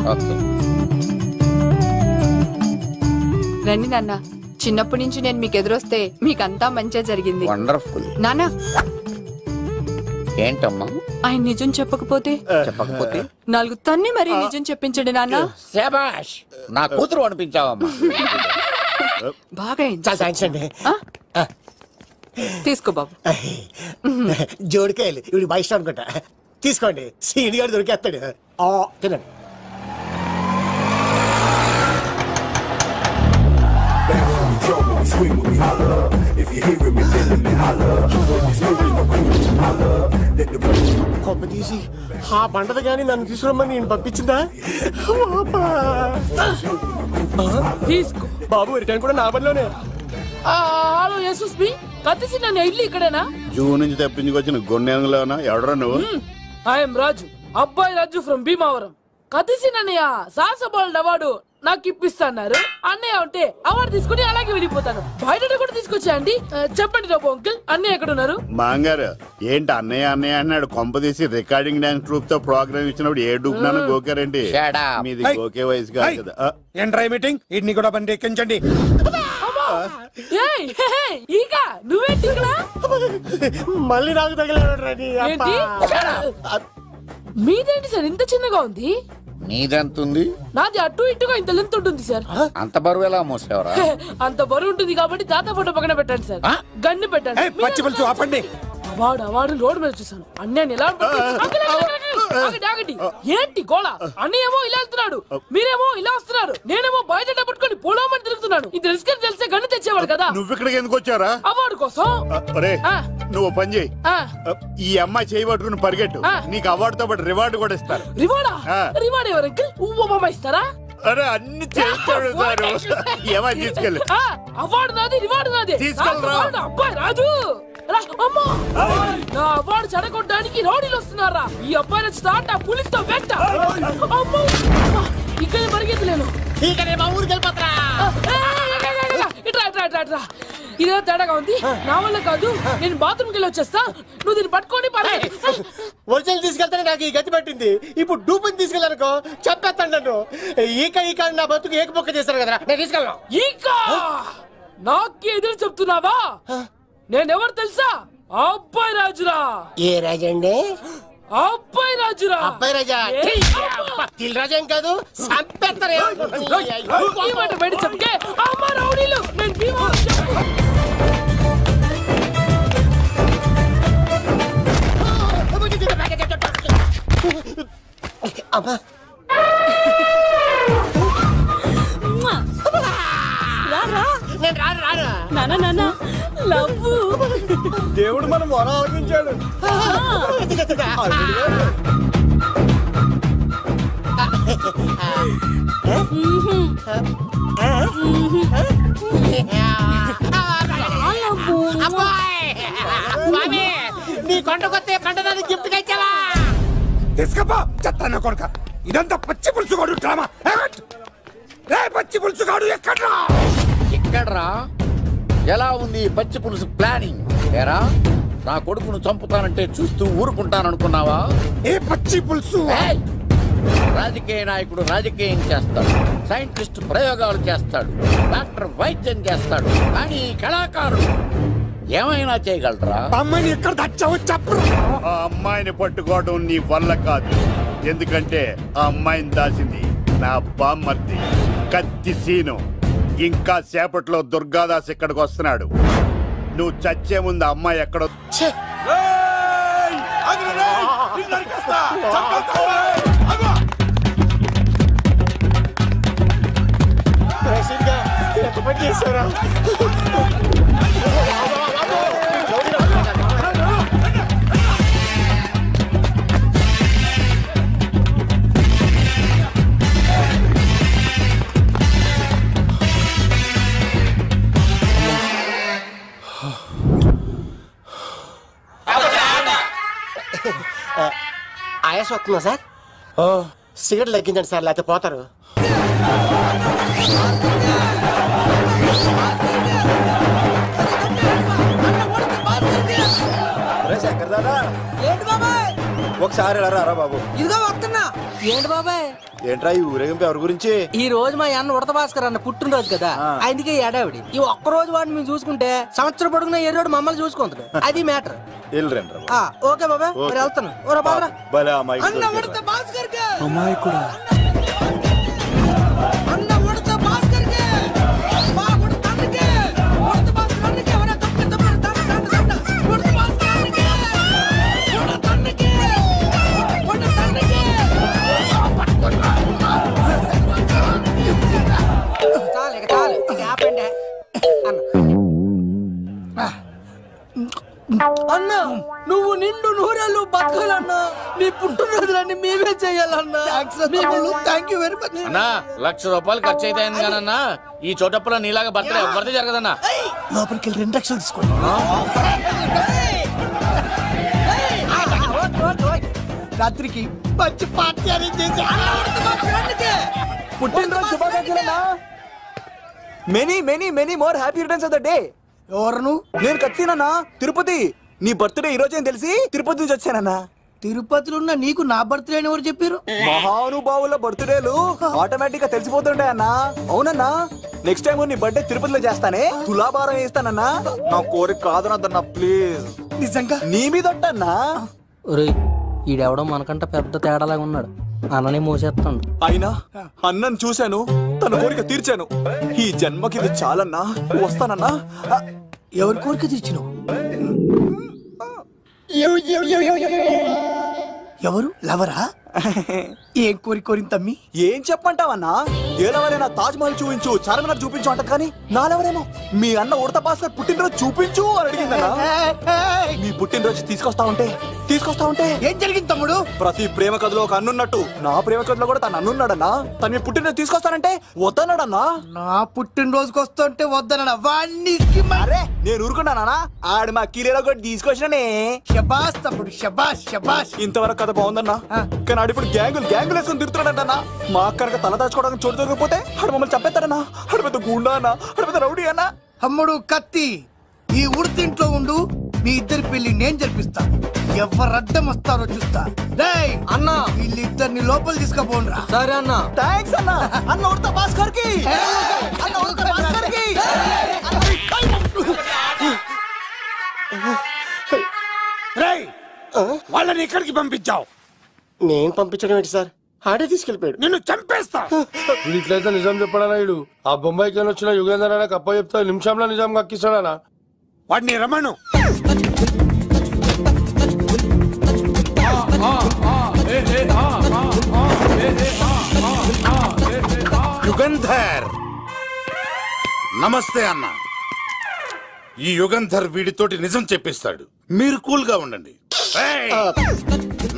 రండి నాన్న. చిన్నప్పటి నుంచి నేను మీకు ఎదురొస్తే మీకంతా మంచిగా జరిగింది. వండర్ఫుల్. నాన్న ఏంటమ్మా? ఆయన నిజం చెప్పకపోతే 4 తన్ని మరి నిజం చెప్పించండి నాన్న. శభాష్, నా కూతురు అనిపించావమ్మా. బాగా అండి. తీసుకో బాబు. జోడికాయలు ఇవి బయట అనుకుంటా. తీసుకోండి, సీని గారు దొరికేస్తాడు. తినండి. కొమ్మ తీసి ఆ పంటది కానీ నన్ను తీసుకురమ్మని నేను పంపించిందా? తీసుకో బాబు, రిటర్న్ కూడా నా పనిలోనే. హలో యశస్వి, కత్తిసి నన్ను ఇల్లు ఇక్కడేనా? జూ నుంచి తప్పించుకొచ్చిన గొన్నెంగులోనా? ఎవడరా నువ్వు? ఐఎమ్ రాజు, అబ్బాయి రాజు ఫ్రమ్ భీమావరం. కత్తిసి నన్నయ్య సాసబాల్ అవార్డు నాకు ఇప్పిస్తున్నారు. అన్నయ్య ఉంటే అవార్డు తీసుకుని అలాగే వెళ్ళిపోతాను. బయట కూడా తీసుకొచ్చా అండి. చెప్పండి రాబు అంకుల్, అన్నయ్య ఎక్కడ ఉన్నారు? మాంగారు ఏంటి అన్నయ్య అన్నయ్య అన్నాడు? కొంప తీసి రికార్డింగ్ డాన్స్ ట్రూప్ తో ప్రోగ్రామ్ ఇచ్చినప్పుడు ఏ డూబ్నాను గోకారండి? మీది గోకే వయసు కాదు కదా. ఏంట్రై మీటింగ్? ఇడ్ని కూడా బండి ఎక్కించండి. నువ్వేంటి మళ్ళీ నాకు తగిలాడు. మీదేంటి సార్ ఇంత చిన్నగా ఉంది? నీదెంతుంది? నాది అటు ఇటుగా ఇంత లెంత్ ఉంటుంది సార్. అంత బరువు ఎలా మోసేవరా? అంత బరువు ఉంటుంది కాబట్టి తాత ఫోటో పక్కన పెట్టండి సార్. గన్ను పెట్టండి. పచ్చి పులుసు ఆపండి. అవార్డు రోడ్డు మీద చూసాను. అన్నయ్య ఎలా ఆగండి. ఏంటి గోళ? అన్నయ్య ఏమో ఇలా వెళ్తున్నాడు, మీరేమో ఇలా వస్తున్నారు, నేనేమో బయట పట్టుకొని పోలోమని తిరుగుతున్నాను. ఇది రిస్క్ తెలిసే గన్ను తెచ్చేవాడు కదా. నువ్వు ఇక్కడికి ఎందుకు వచ్చారా? అవార్డు కోసం. నువ్వు పని చేయి, ఈ అమ్మాయి చేయి పట్టుకుని పరిగెట్టు, నీకు అవార్డు తో పాటు రివార్డు కూడా ఇస్తారు. రివార్డా? రివార్డ్ ఎవరు అంకుల్? ఇస్తారా? అరే అన్ని చేస్తాడు సార్. ఏమై తీసుకెళ్ళి అవార్డు నాది, రివార్డు నాది. తీసుకెళ్ళరా. అబ్బాయి రాజు నా అవార్డు చెడగొట్టడానికి రౌడీలు వస్తున్నారా? ఈ అబ్బాయి స్టార్ట్ ఆ పులితో వెంట. ఇక్కడ పరిగెత్తలేను. ఇదే తేడాగా ఉంది. నా వల్ల కాదు, నేను బాత్రూమ్కి వెళ్ళి వచ్చేస్తా. నువ్వు దీన్ని పట్టుకొని ఒరిజినల్ తీసుకెళ్తానే నాకు ఈ గతి పట్టింది. ఇప్పుడు డూపుని తీసుకెళ్ళానుకో చెప్పేస్తాను నన్ను. ఈక నా బతుకు ఏకపొక్క చేశారు కదా, నేను తీసుకెళ్ళను. ఈక నాకు ఎదురు చెప్తున్నావా? నేనెవరు తెలుసా? అబ్బాయి రాజురా. ఏ రాజండి? అబ్బాయి రాజురా. అబ్బాయి రాజా తిల్ రాజా ఏం కాదు, చంపేస్తారు. బయట చెప్తే అమ్మ రౌడీలు. నేను భీమా అమ్మా దేవుడు మనం మొర ఆలోచించాడు. నీ కొండకొస్తే కంటదాన్ని గిఫ్ట్ గా ఇచ్చావా? తీసుకపో చెత్త కొడుక. ఇదంతా పచ్చి పులుసుగాడు డ్రామా. పచ్చి పులుసుగాడు ఎక్కడ్రా? ఎక్కడ్రా? ఎలా ఉంది పచ్చి పులుసు ప్లానింగ్? ఏరా నా కొడుకును చంపుతానంటే చూస్తూ ఊరుకుంటాననుకున్నావా? ఏ పచ్చి పులుసు? రాజకీయ నాయకుడు రాజకీయం చేస్తాడు, సైంటిస్ట్ ప్రయోగాలు చేస్తాడు, డాక్టర్ వైద్యం చేస్తాడు, కానీ కళాకారుడు ఏమైనా చేయగలరా? అమ్మాయిని ఎక్కడ తెచ్చావో చెప్పు. ఆ అమ్మాయిని పట్టుకోవడం నీ వల్ల కాదు. ఎందుకంటే ఆ అమ్మాయిని దాసింది నా బామ్మర్ది కత్తి సీను. ఇంకా సేపట్లో దుర్గాదాస్ ఇక్కడికి వస్తున్నాడు. నువ్వు చచ్చే ముందు అమ్మాయి ఎక్కడో. ఆయాస వస్తుందా సార్? సిగరెట్ లెక్కించండి సార్, లేకపోతే పోతారు. ఒకసారి రా బాబు. ఇదిగో వస్తున్నా. ఏంటి బాబాయ్? ఏంట్రా ఈ ఊరేగింపు ఎవరి గురించి? ఈ రోజు మా అన్న ఉడత భాస్కర్ అన్న పుట్టినరోజు కదా, అందుకే ఏడావిడి. ఈ ఒక్క రోజు వాడిని మేము చూసుకుంటే సంవత్సరం పొడుగున ఏరోడు మమ్మల్ని చూసుకుంటాడు. అది మ్యాటర్. ఓకే బాబాయ్, మరి వెళ్తాను. అన్న ఉడత భాస్కర్ అన్నా, నువ్వు నిండు నూరేళ్ళు బతకాలన్నా. నీ పుట్టినరోజులన్నీ మేమే చెయ్యాలన్నా. థ్యాంక్ యూ వెరీ మచ్ అన్నా. 1,00,000 రూపాయలు ఖర్చు అవుతాయని కానన్నా ఈ చోటప్పులో నీలాగా బర్త్డే ఎవరిది జరగదన్నా. లోపలికి వెళ్ళి 2 లక్షలు తీసుకోండి. రాత్రికి మంచి పార్టీ అరేంజ్ చేసి పుట్టినరోజు శుభాకాంక్షలన్నా. Many many many more happy returns of the day. ఎవరు? నేను కత్తినన్నా, తిరుపతి. నీ బర్త్డే ఈ రోజే తెలిసి తిరుపతి నుంచి వచ్చానన్నా. తిరుపతిలో ఉన్న నీకు నా బర్త్డే అని ఎవరు చెప్పారు? మహానుభావుల బర్త్డేలు ఆటోమేటిక్ గా తెలిసిపోతుంటాయన్నా. అవునన్నా, నెక్స్ట్ టైం నీ బర్త్డే తిరుపతిలో చేస్తానే, తులాభారం వేస్తానన్నా. నా కోరిక కాదనద్దన్నా ప్లీజ్. నిజంగా నీ మీద ఒట్టన్నా. ఈడెవడో మనకంట పెద్ద తేడాలాగా ఉన్నాడు. అన్ననే మోసేస్తాను. అయినా అన్నను చూశాను, తన కోరిక తీర్చాను. ఈ జన్మకి ఇది చాలన్నా, వస్తానన్నా. ఎవరి కోరిక తీర్చినావు? ఎవరు లవరా? ఏం కోరిన తమ్మి? ఏం చెప్పంటావన్నా? ఏలవరైనా తాజ్ మహల్ చూపించు, చార్మినార్ చూపించు అంటది కానీ నాలెవరేమో మీ అన్న ఉడత భాస్కర్ పుట్టినరోజు చూపించు అని అడిగిందన్నా. మీ పుట్టినరోజు తీసుకొస్తా ఉంటే ఏం జరిగింది తమ్ముడు? ప్రతి ప్రేమ కథలో ఒక అన్నున్నట్టు నా ప్రేమ కథలో కూడా తను అన్నున్నాడన్నా. తను మీ పుట్టినరోజు తీసుకొస్తానంటే వద్దన్నాడన్నా. నా పుట్టినరోజుకి వస్తుంటే వద్దన్నా వాణ్ణి. అరే నేను ఊరుకున్నానా? ఆడు మా కీలేలో కూడా తీసుకొచ్చిననే. శబాష్ తమ్ముడు, శబాష్ శబాష్. ఇంతవరకు కథ బాగుందన్నా, కానీ ఆడు ఇప్పుడు గ్యాంగులు వేసుకుని తిరుగుతున్నాడంటన్నా. మా అక్కడికి తల దాచుకోవడానికి చోటు దొరికిపోతే ఆడు మమ్మల్ని చంపేస్తాడన్నా. ఆడు పెద్ద గుండా అన్నా, ఆడు పెద్ద రౌడీ అన్నా. తమ్ముడు కత్తి, ఈ ఉడితింట్లో ఉండు, మీ ఇద్దరి పెళ్లి నేను జరిపిస్తాను. ఎవరు అడ్డం వస్తారో చూస్తా. అన్నా వీళ్ళిద్దరిని లోపల తీసుకుపోండ్రా. సరే అన్న. థాంక్స్ అన్నా. అన్న ఉడత భాస్కర్ కి, అన్న ఉడత భాస్కర్ కి. వాళ్ళని ఎక్కడికి పంపించావు? నేను పంపించడం ఏంటి సార్? ఆడే తీసుకెళ్ళిపోయాడు. నిన్ను చంపేస్తా. ఇట్లయితే నిజం చెప్పడానా? ఇడు ఆ బొంబాయికి వచ్చిన యుగేందర్ అన్న కప్ప చెప్తా నిమిషంలో నిజం కక్కిస్తాడా? వాడిని రమణు. యుగంధర్ నమస్తే అన్న. ఈ యుగంధర్ వీడితోటి నిజం చెప్పిస్తాడు. మీరు కూల్ గా ఉండండి.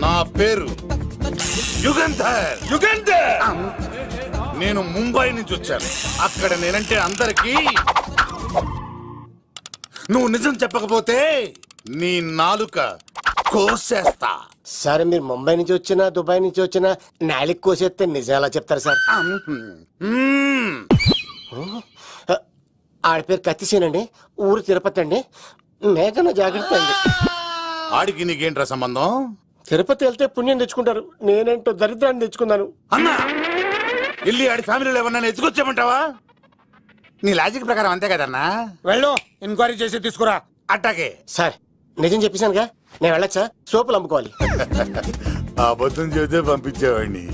నా పేరు యుగంధర్. నేను ముంబై నుంచి వచ్చాను. అక్కడ నేనంటే అందరికీ. నువ్వు నిజం చెప్పకపోతే నీ నాలుక కోసేస్తా. సరే, మీరు ముంబై నుంచి వచ్చినా దుబాయ్ నుంచి వచ్చినా నాలిక్ కోసేస్తే నిజం ఎలా చెప్తారు సార్? ఆడి పేరు కత్తిసేనండి, ఊరు తిరుపతి అండి. మేఘన జాగ్రత్త అండి. ఆడికి నీకేంట్రా సంబంధం? తిరుపతి వెళ్తే పుణ్యం తెచ్చుకుంటారు, నేనేంటో దరిద్రాన్ని తెచ్చుకున్నాను. అన్నా ఇల్లి ఆడి ఫ్యామిలీలో ఎవరన్నా ఎత్తుకొచ్చామంటావా? నీ లాజిక్ ప్రకారం అంతే కదన్నా. వెళ్ళు, ఎంక్వైరీ చేసి తీసుకురా. అట్టాకే సార్, నిజం చెప్పేశానుగా, నేను వెళ్ళచ్చా? సోపులు అమ్ముకోవాలి. అబద్ధం చెబితే పంపించేవాడిని,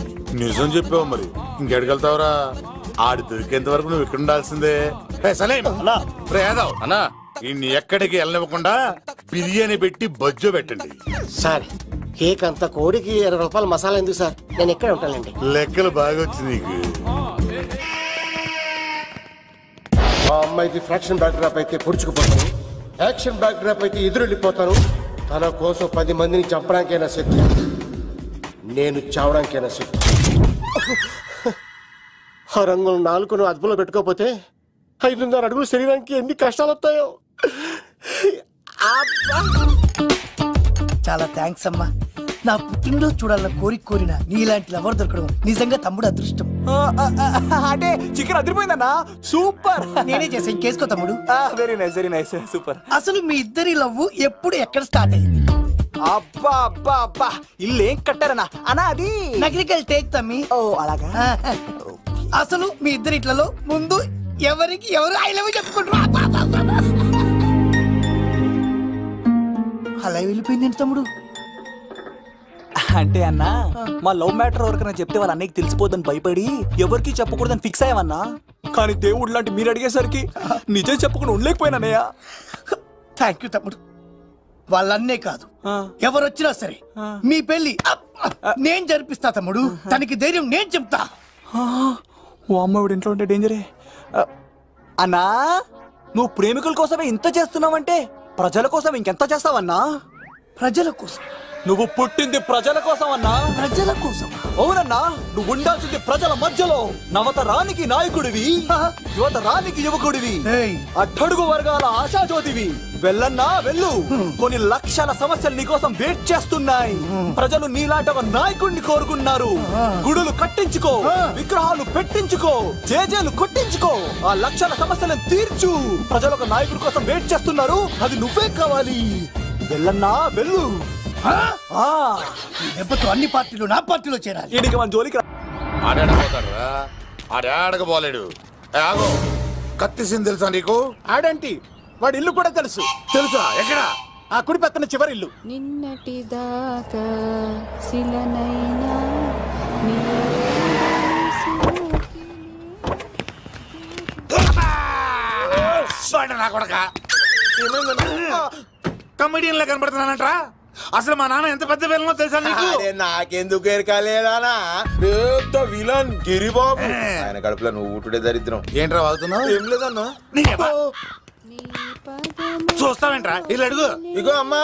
నిజం చెప్పావు మరి ఇంకెడగలుగుతావురా? ఆడి దొరికేంత వరకు నువ్వు ఇక్కడ ఉండాల్సిందే. అన్నా ఇన్ని ఎక్కడికి వెళ్ళనివ్వకుండా బిర్యానీ పెట్టి బజ్జో పెట్టండి. సార్, కేక్ అంత కోడికి 20 రూపాయలు మసాలా ఎందుకు సార్? నేను ఎక్కడ ఉంటానండి. లెక్కలు బాగా వచ్చి నీకు. మా అమ్మాయికి ఫ్రాక్షన్ బ్యాక్ డ్రాప్ అయితే పొడుచుకుపోతాను, యాక్షన్ బ్యాక్ డ్రాప్ అయితే ఎదురెళ్ళిపోతాను. తన కోసం 10 మందిని చంపడానికైనా శక్తి, నేను చావడానికైనా శక్తి. ఆ రంగులు 4 అదుపులో పెట్టుకోకపోతే 5.5 అడుగులు శరీరానికి ఎన్ని కష్టాలు వస్తాయో. చాలా థ్యాంక్స్ అమ్మా. నా పుట్టినరోజు చూడాలన్న కోరిన నీలాంటి లవర్ దొరకడం నిజంగా తమ్ముడు అదృష్టం. అంటే చికెన్ అదిరిపోయిందన్నా, సూపర్. నేనే చేసా, ఇంకేసుకో తమ్ముడు. Very nice, very nice, super. అసలు మీ ఇద్దరి లవ్ ఎప్పుడు ఎక్కడ స్టార్ట్ అయింది? అబ్బా అబ్బా అబ్బా, ఇల్లు ఏం కట్టారన్నా? అన్నా అది నగరికల్ టేక్ తమ్మి. ఓ అలాగా. అసలు మీ ఇద్దరి ఇట్లలో ముందు ఎవరికి ఎవరు ఐ లవ్ చెప్పుకుంటారు? అలా వెళ్ళిపోయింది తమ్ముడు. అంటే అన్నా, మా లవ్ మ్యాటర్ ఎవరికైనా చెప్తే వాళ్ళ అన్నయ్యకి తెలిసిపోద్దని భయపడి ఎవరికి చెప్పకూడదని ఫిక్స్ అయ్యామన్నా. కానీ దేవుడు లాంటి మీరు అడిగేసరికి నిజం చెప్పకుండా ఉండలేకపోయినానయ్య. థ్యాంక్ యూ తమ్ముడు. వాళ్ళన్నే కాదు, ఎవరొచ్చినా సరే మీ పెళ్లి నేను జరిపిస్తా తమ్ముడు. తనకి ధైర్యం నేను చెప్తా. ఓ అమ్మఒడి ఇంట్లో ఉంటే డేంజరే. అన్నా, నువ్వు ప్రేమికుల కోసమే ఇంత చేస్తున్నావంటే ప్రజల కోసం ఇంకెంత చేస్తావన్నా? ప్రజల కోసం? నువ్వు పుట్టింది ప్రజల కోసం అన్నా. ప్రజల కోసం? అవునన్నా, నువ్వు ఉండాల్సింది ప్రజల మధ్యలో. నవతరానికి నాయకుడివి, యువతరానికి యువకుడివి, అట్టడుగు వర్గాల ఆశాజ్యోతివి. వెళ్ళన్నా వెళ్ళు, కొన్ని లక్షల సమస్యలు నీకోసం వెయిట్ చేస్తున్నాయి. ప్రజలు నీలాంటి ఒక నాయకుడిని కోరుకున్నారు. గుడులు కట్టించుకో, విగ్రహాలు పెట్టించుకో, జేజేలు కొట్టించుకో, ఆ లక్షల సమస్యలను తీర్చు. ప్రజలు ఒక నాయకుడి కోసం వెయిట్ చేస్తున్నారు, అది నువ్వే కావాలి. వెళ్ళన్నా వెళ్ళు. దెబ్బతో అన్ని పార్టీలు నా పార్టీలో చేరాలి. ఈడికి మన జోలికి ఆడాడపోతారా? ఆడాడకపోలేడు. ఆగో, కత్తిసింది తెలుసా నీకు? ఆడంటి వాడి ఇల్లు కూడా తెలుసు. తెలుసా? ఎక్కడ? ఆ కుడి పక్కన చివరి ఇల్లు. నిన్నటి దాకా శిలనైనా కమెడియన్ లా కనబడుతున్నానంట్రా. అసలు మా నాన్న ఎంత పెద్ద విలనో తెలుసా నీకు? నాకెందుకు ఎరకాలేదానా? పెద్ద విలన్ గిరిబాబు. ఆయన కడుపులో నువ్వు ఊటుడే దరిద్రం. ఏంట్రా వాగుతున్నావు? ఏం లేదన్నా. చూస్తావేంట్రా? ఇల్లు అడుగు. ఇగో అమ్మా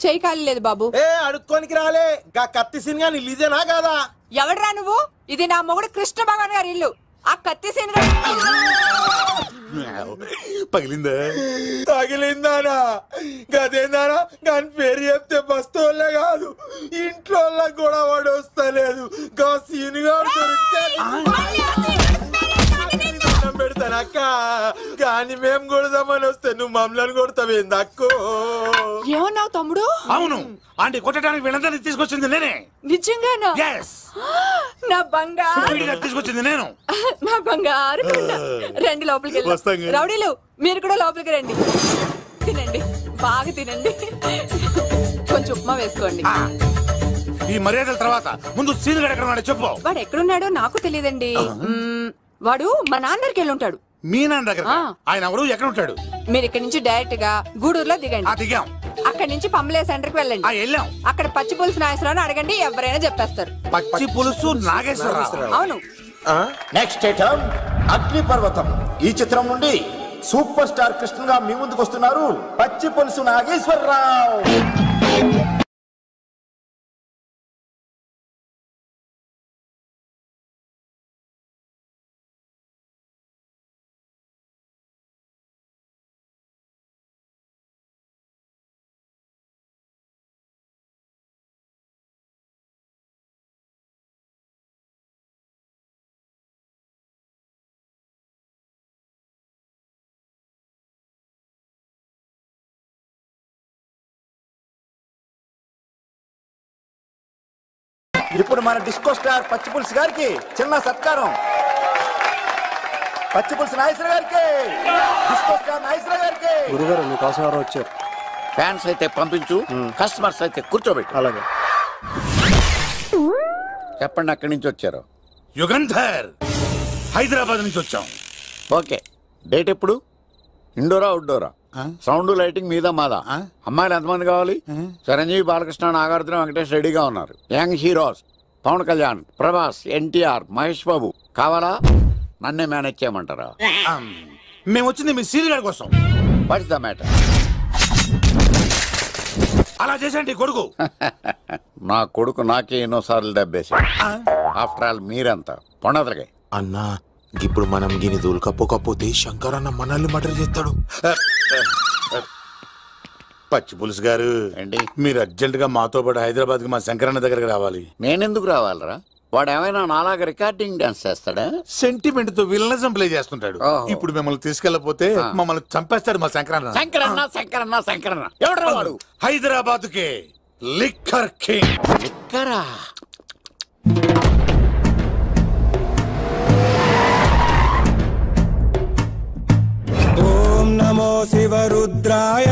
చేయి ఖాళీ లేదు బాబు. అడుక్కోనికి రాలే. గా కత్తి సినిమా ఇల్లు ఇదేనా కాదా? ఎవడ్రా నువ్వు? ఇది నా మొగుడు కృష్ణ భగవాన్ గారి ఇల్లు. ఆ కత్తి సినిమా పగిలిందా? తగిలిందానా? గదేందానా? దాని పేరు చెప్తే బస్తోళ్ళే కాదు, ఇంట్లో కూడా వాడు వస్తలేదు. గా సీనుగా పెడతానక్క. కానీ మేము కొడదామని వస్తే నువ్వు మమ్మల్ని కొడతావేంది అక్కో? ఏమన్నావు తమ్ముడు? అవును, ఆంటీ కొట్టడానికి వీళ్ళందరినీ తీసుకొచ్చింది నేనే. నిజంగానా? నా బంగారు తీసుకొచ్చింది నేను. నా బంగారు రండి లోపలికి వెళ్ళి. రౌడీలు మీరు కూడా లోపలికి రండి. తినండి, బాగా తినండి. కొంచెం ఉప్మా వేసుకోండి. ఈ మర్యాదల తర్వాత ముందు సీన్ గడ ఎక్కడ చెప్పు. వాడు ఎక్కడున్నాడో నాకు తెలియదండి. వాడు మా నాన్న దగ్గరికి వెళ్ళి ఉంటాడు. మీ నాన్న దగ్గర? ఆయన ఎవరు, ఎక్కడ ఉంటాడు? మీరు ఇక్కడ నుంచి డైరెక్ట్ గా గూడూరులో దిగండి. దిగాం. అక్కడి నుంచి పంబలే సెంటర్ కి వెళ్ళండి. వెళ్ళాం. అక్కడ పచ్చి పులుసు నాగేశ్వరరావు అడగండి, ఎవరైనా చెప్పేస్తారు. పచ్చి పులుసు నాగేశ్వరరావు? అవును. నెక్స్ట్ ఐటమ్ అగ్నిపర్వతం. ఈ చిత్రం నుండి సూపర్ స్టార్ కృష్ణగా మీ ముందుకు వస్తున్నారు పచ్చి పులుసు నాగేశ్వరరావు. ఇప్పుడు మన డిస్కో స్టార్ పచ్చి పులుసు గారికి చిన్న సత్కారం. పచ్చి పులుసు నాగేశ్వర గారికి, డిస్కో స్టార్ నాగేశ్వర గారికి. గురుగారు మీకోసం ఎవరు వచ్చారు? ఫ్యాన్స్ అయితే పంపించు, కస్టమర్స్ అయితే కూర్చోబెట్టు. అలాగే. చెప్పండి, అక్కడి నుంచి వచ్చారు? యుగంధర్, హైదరాబాద్ నుంచి వచ్చాం. ఓకే, డేట్ ఎప్పుడు? ఇండోరా అవుట్డోరా? సౌండ్ లైటింగ్ మీద మాదా? అమ్మాయిలు ఎంతమంది కావాలి? చిరంజీవి, బాలకృష్ణ, నాగార్జున, వెంకటేష్ రెడీగా ఉన్నారు. యంగ్ హీరోస్ పవన్ కళ్యాణ్, ప్రభాస్, ఎన్టీఆర్, మహేష్ బాబు కావాలా? నన్నే మేనేజ్ చేయమంటారా? మేము వచ్చింది మీ సీన్ గారి కోసం. What's the matter? అలా చేసేంటి కొడుకు? నా కొడుకు నాకే ఎన్నోసార్లు దెబ్బేసి. ఆఫ్టర్ ఆల్ మీరంతా పొండదలకే. అన్నా ఇప్పుడు మనం గిని దూల్కపోతే శంకర్ అన్న మనల్ని మర్డర్ చేస్తాడు. పచ్చి పులుసు గారు, మీరు అర్జెంట్ గా మాతో పాటు హైదరాబాద్ కి మా శంకరన్న దగ్గరకు రావాలి. నేనెందుకు రావాలరా? వాడు ఏమైనా నాలాగా రికార్డింగ్ డాన్స్ చేస్తాడా? సెంటిమెంట్ తో విలనిజం ప్లే చేస్తుంటాడు. ఇప్పుడు మిమ్మల్ని తీసుకెళ్లపోతే మమ్మల్ని చంపేస్తాడు మా శంకరన్న. శంకరన్న శంకరన్న శంకరన్న ఎవడ్రా వాడు? హైదరాబాద్ కే లిక్కర్ కింగ్. లిక్కరా? ఓం నమో శివరుద్రాయ,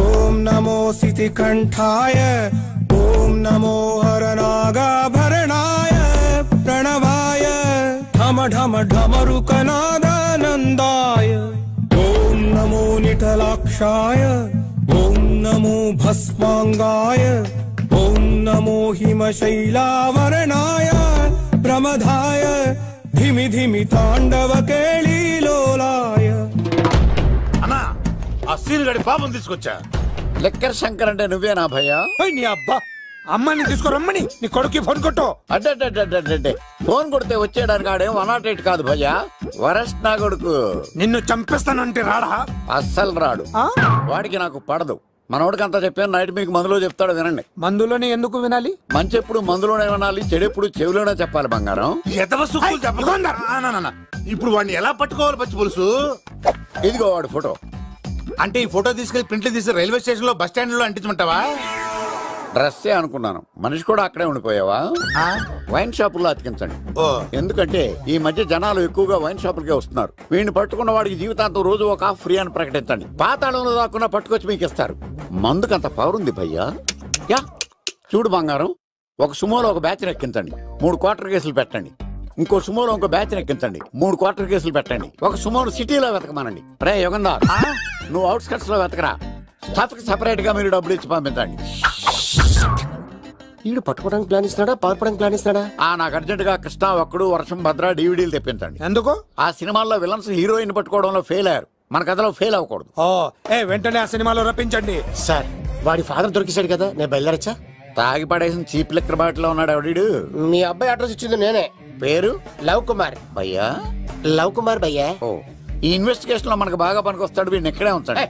ఓం నమో సితికంఠాయ, ఓం నమో హరనాగాభరణాయ ప్రణవాయ ఢమ ఢమ ఢమరుకనాదానందాయ. ఓం నమో నిఠలాక్షాయ, ఓం నమో భస్మాంగాయ, ఓం నమో హిమశైలావరణాయ ప్రమదాయ ధిమి ధిమి తాండవ కేళీలోలాయ. అన్నా, ఆ సీన్ గడి పాపం తీసుకొచ్చా. లిక్కర్ శంకర్ అంటే నువ్వేనా భయ్యా? నీ అబ్బా, అమ్మాయిని తీసుకురమ్మని నీ కొడుకు ఫోన్ కొట్టు. అడ్డే ఫోన్ కొడితే వచ్చేయడానికి ఆడేం 108 కాదు భయ్యా, వరస్ట్ నా కొడుకు. నిన్ను చంపేస్తానంటే రాడా? అస్సలు రాడు. వాడికి నాకు పడదు. మనోడికి అంతా చెప్పాను, నైట్ మీకు మందులో చెప్తాడు వినండి. మందులోనే ఎందుకు వినాలి? మంచి ఎప్పుడు మందులోనే వినాలి, చెడు ఎప్పుడు చెవిలోనే చెప్పాలి బంగారం. ఇప్పుడు వాడిని ఎలా పట్టుకోవాలి పచ్చి పులుసు? ఇదిగో వాడు ఫోటో. అంటే ఈ ఫోటో తీసుకెళ్లి ప్రింట్లు తీసి రైల్వే స్టేషన్ లో బస్ స్టాండ్ లో అంటించమంటావా? డ్రెస్సే అనుకున్నాను, మనిషి కూడా అక్కడే ఉండిపోయావా? వైన్ షాపుల్లో అతికించండి. ఎందుకంటే ఈ మధ్య జనాలు ఎక్కువగా వైన్ షాపులకే వస్తున్నారు. వీడిని పట్టుకున్న వాడికి జీవితాంతం రోజు ఒక ఆఫ్ ఫ్రీ అని ప్రకటించండి. పాతాళంలో దాక్కున్నా పట్టుకొచ్చి మీకు ఇస్తారు. మందుకంత పవర్ ఉంది భయ్యా. యా చూడు బంగారం, ఒక సుమోలో ఒక బ్యాచ్ ఎక్కించండి, 3 క్వార్టర్ కేసులు పెట్టండి. ఇంకో సుమోలో ఇంకో బ్యాచ్ ఎక్కించండి, 3 క్వార్టర్ కేసులు పెట్టండి. ఒక సుమోను సిటీలో వెతకమానండి. రే యుగంధర్, నువ్వు అవుట్స్కట్స్ లో వెతకరా. స్టాఫ్ కి సెపరేట్ గా మీరు డబ్బులు ఇచ్చి పంపించండి. వీడు పట్టుకోవడానికి ప్లాన్ ఇస్తున్నాడా, పారిపోవడానికి ప్లాన్ ఇస్తున్నాడా? నాకు అర్జెంట్ గా కృష్ణ, ఒక్కడు, వర్షం, భద్ర డివిడీలు తెప్పించండి. ఎందుకు? ఆ సినిమాల్లో విలన్స్ హీరోయిన్ పట్టుకోవడంలో ఫెయిల్ అయ్యారు, మన కథలో ఫెయిల్ అవ్వకూడదు. వెంటనే ఆ సినిమాలో రప్పించండి. సార్, వాడి ఫాదర్ దొరికేశాడు కదా, నేను బయలుదేరచ్చా? తాగి పడేసిన చీప్ లెక్కర్ బాటిలో ఉన్నాడు ఎవడీడు? మీ అబ్బాయి అడ్రస్ ఇచ్చింది నేనే. పేరు? లవ్ కుమార్ భయ్యా. లవ్ కుమార్ భయ్యా. ఈ ఇన్వెస్టిగేషన్ లో మనకు బాగా పనికొస్తాడు, వీడిని ఎక్కడే ఉంచండి.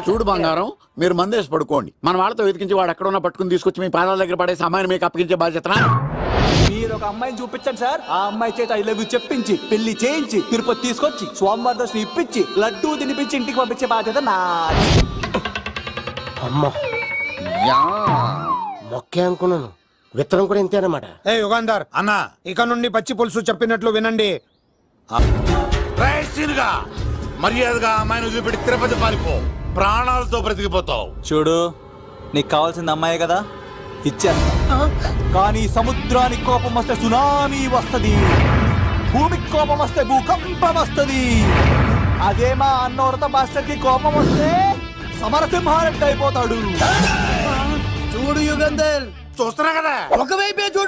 చూడు బంగారం, మీరు మందేసి పడుకోండి. మన వాళ్ళతో వెతికించి వాడు ఎక్కడ ఉన్నా పట్టుకుని తీసుకొచ్చి మీ పాదాల దగ్గర పడేసి అమ్మాయిని మీకు అప్పగించే బాధ్యత. మీరు ఒక అమ్మాయిని చూపించండి సార్. ఆ అమ్మాయి చేత ఐ లవ్ యూ చెప్పించి పెళ్లి చేయించి తిరుపతి తీసుకొచ్చి స్వామివారి దర్శనం ఇప్పించి లడ్డూ తినిపించి ఇంటికి పంపించే బాధ్యత నాది. అమ్మా మొక్కే అనుకున్నాను, విత్తనం కూడా ఇంతే అన్నమాట. యుగంధర్ అన్నా, ఇక నుండి పచ్చి పులుసు చెప్పినట్లు వినండి. మర్యాదగా అమ్మాయిని వదిలిపెట్టి తిరుపతి పారిపో, ప్రాణాలతో బ్రతికిపోతావు. చూడు, నీకు కావాల్సింది అమ్మాయి కదా, ఇచ్చేస్తా. కానీ సముద్రానికి కోపం వస్తే సునామీ వస్తది, భూమికి కోపం వస్తే భూకంపం వస్తది. అదే మా అన్నవరత మాస్టర్ కి కోపం వస్తే సమరసింహారెడ్డి అయిపోతాడు. చూడు యుగంధర్, చూస్తున్నా కదా, ఒకవైపే చూడు.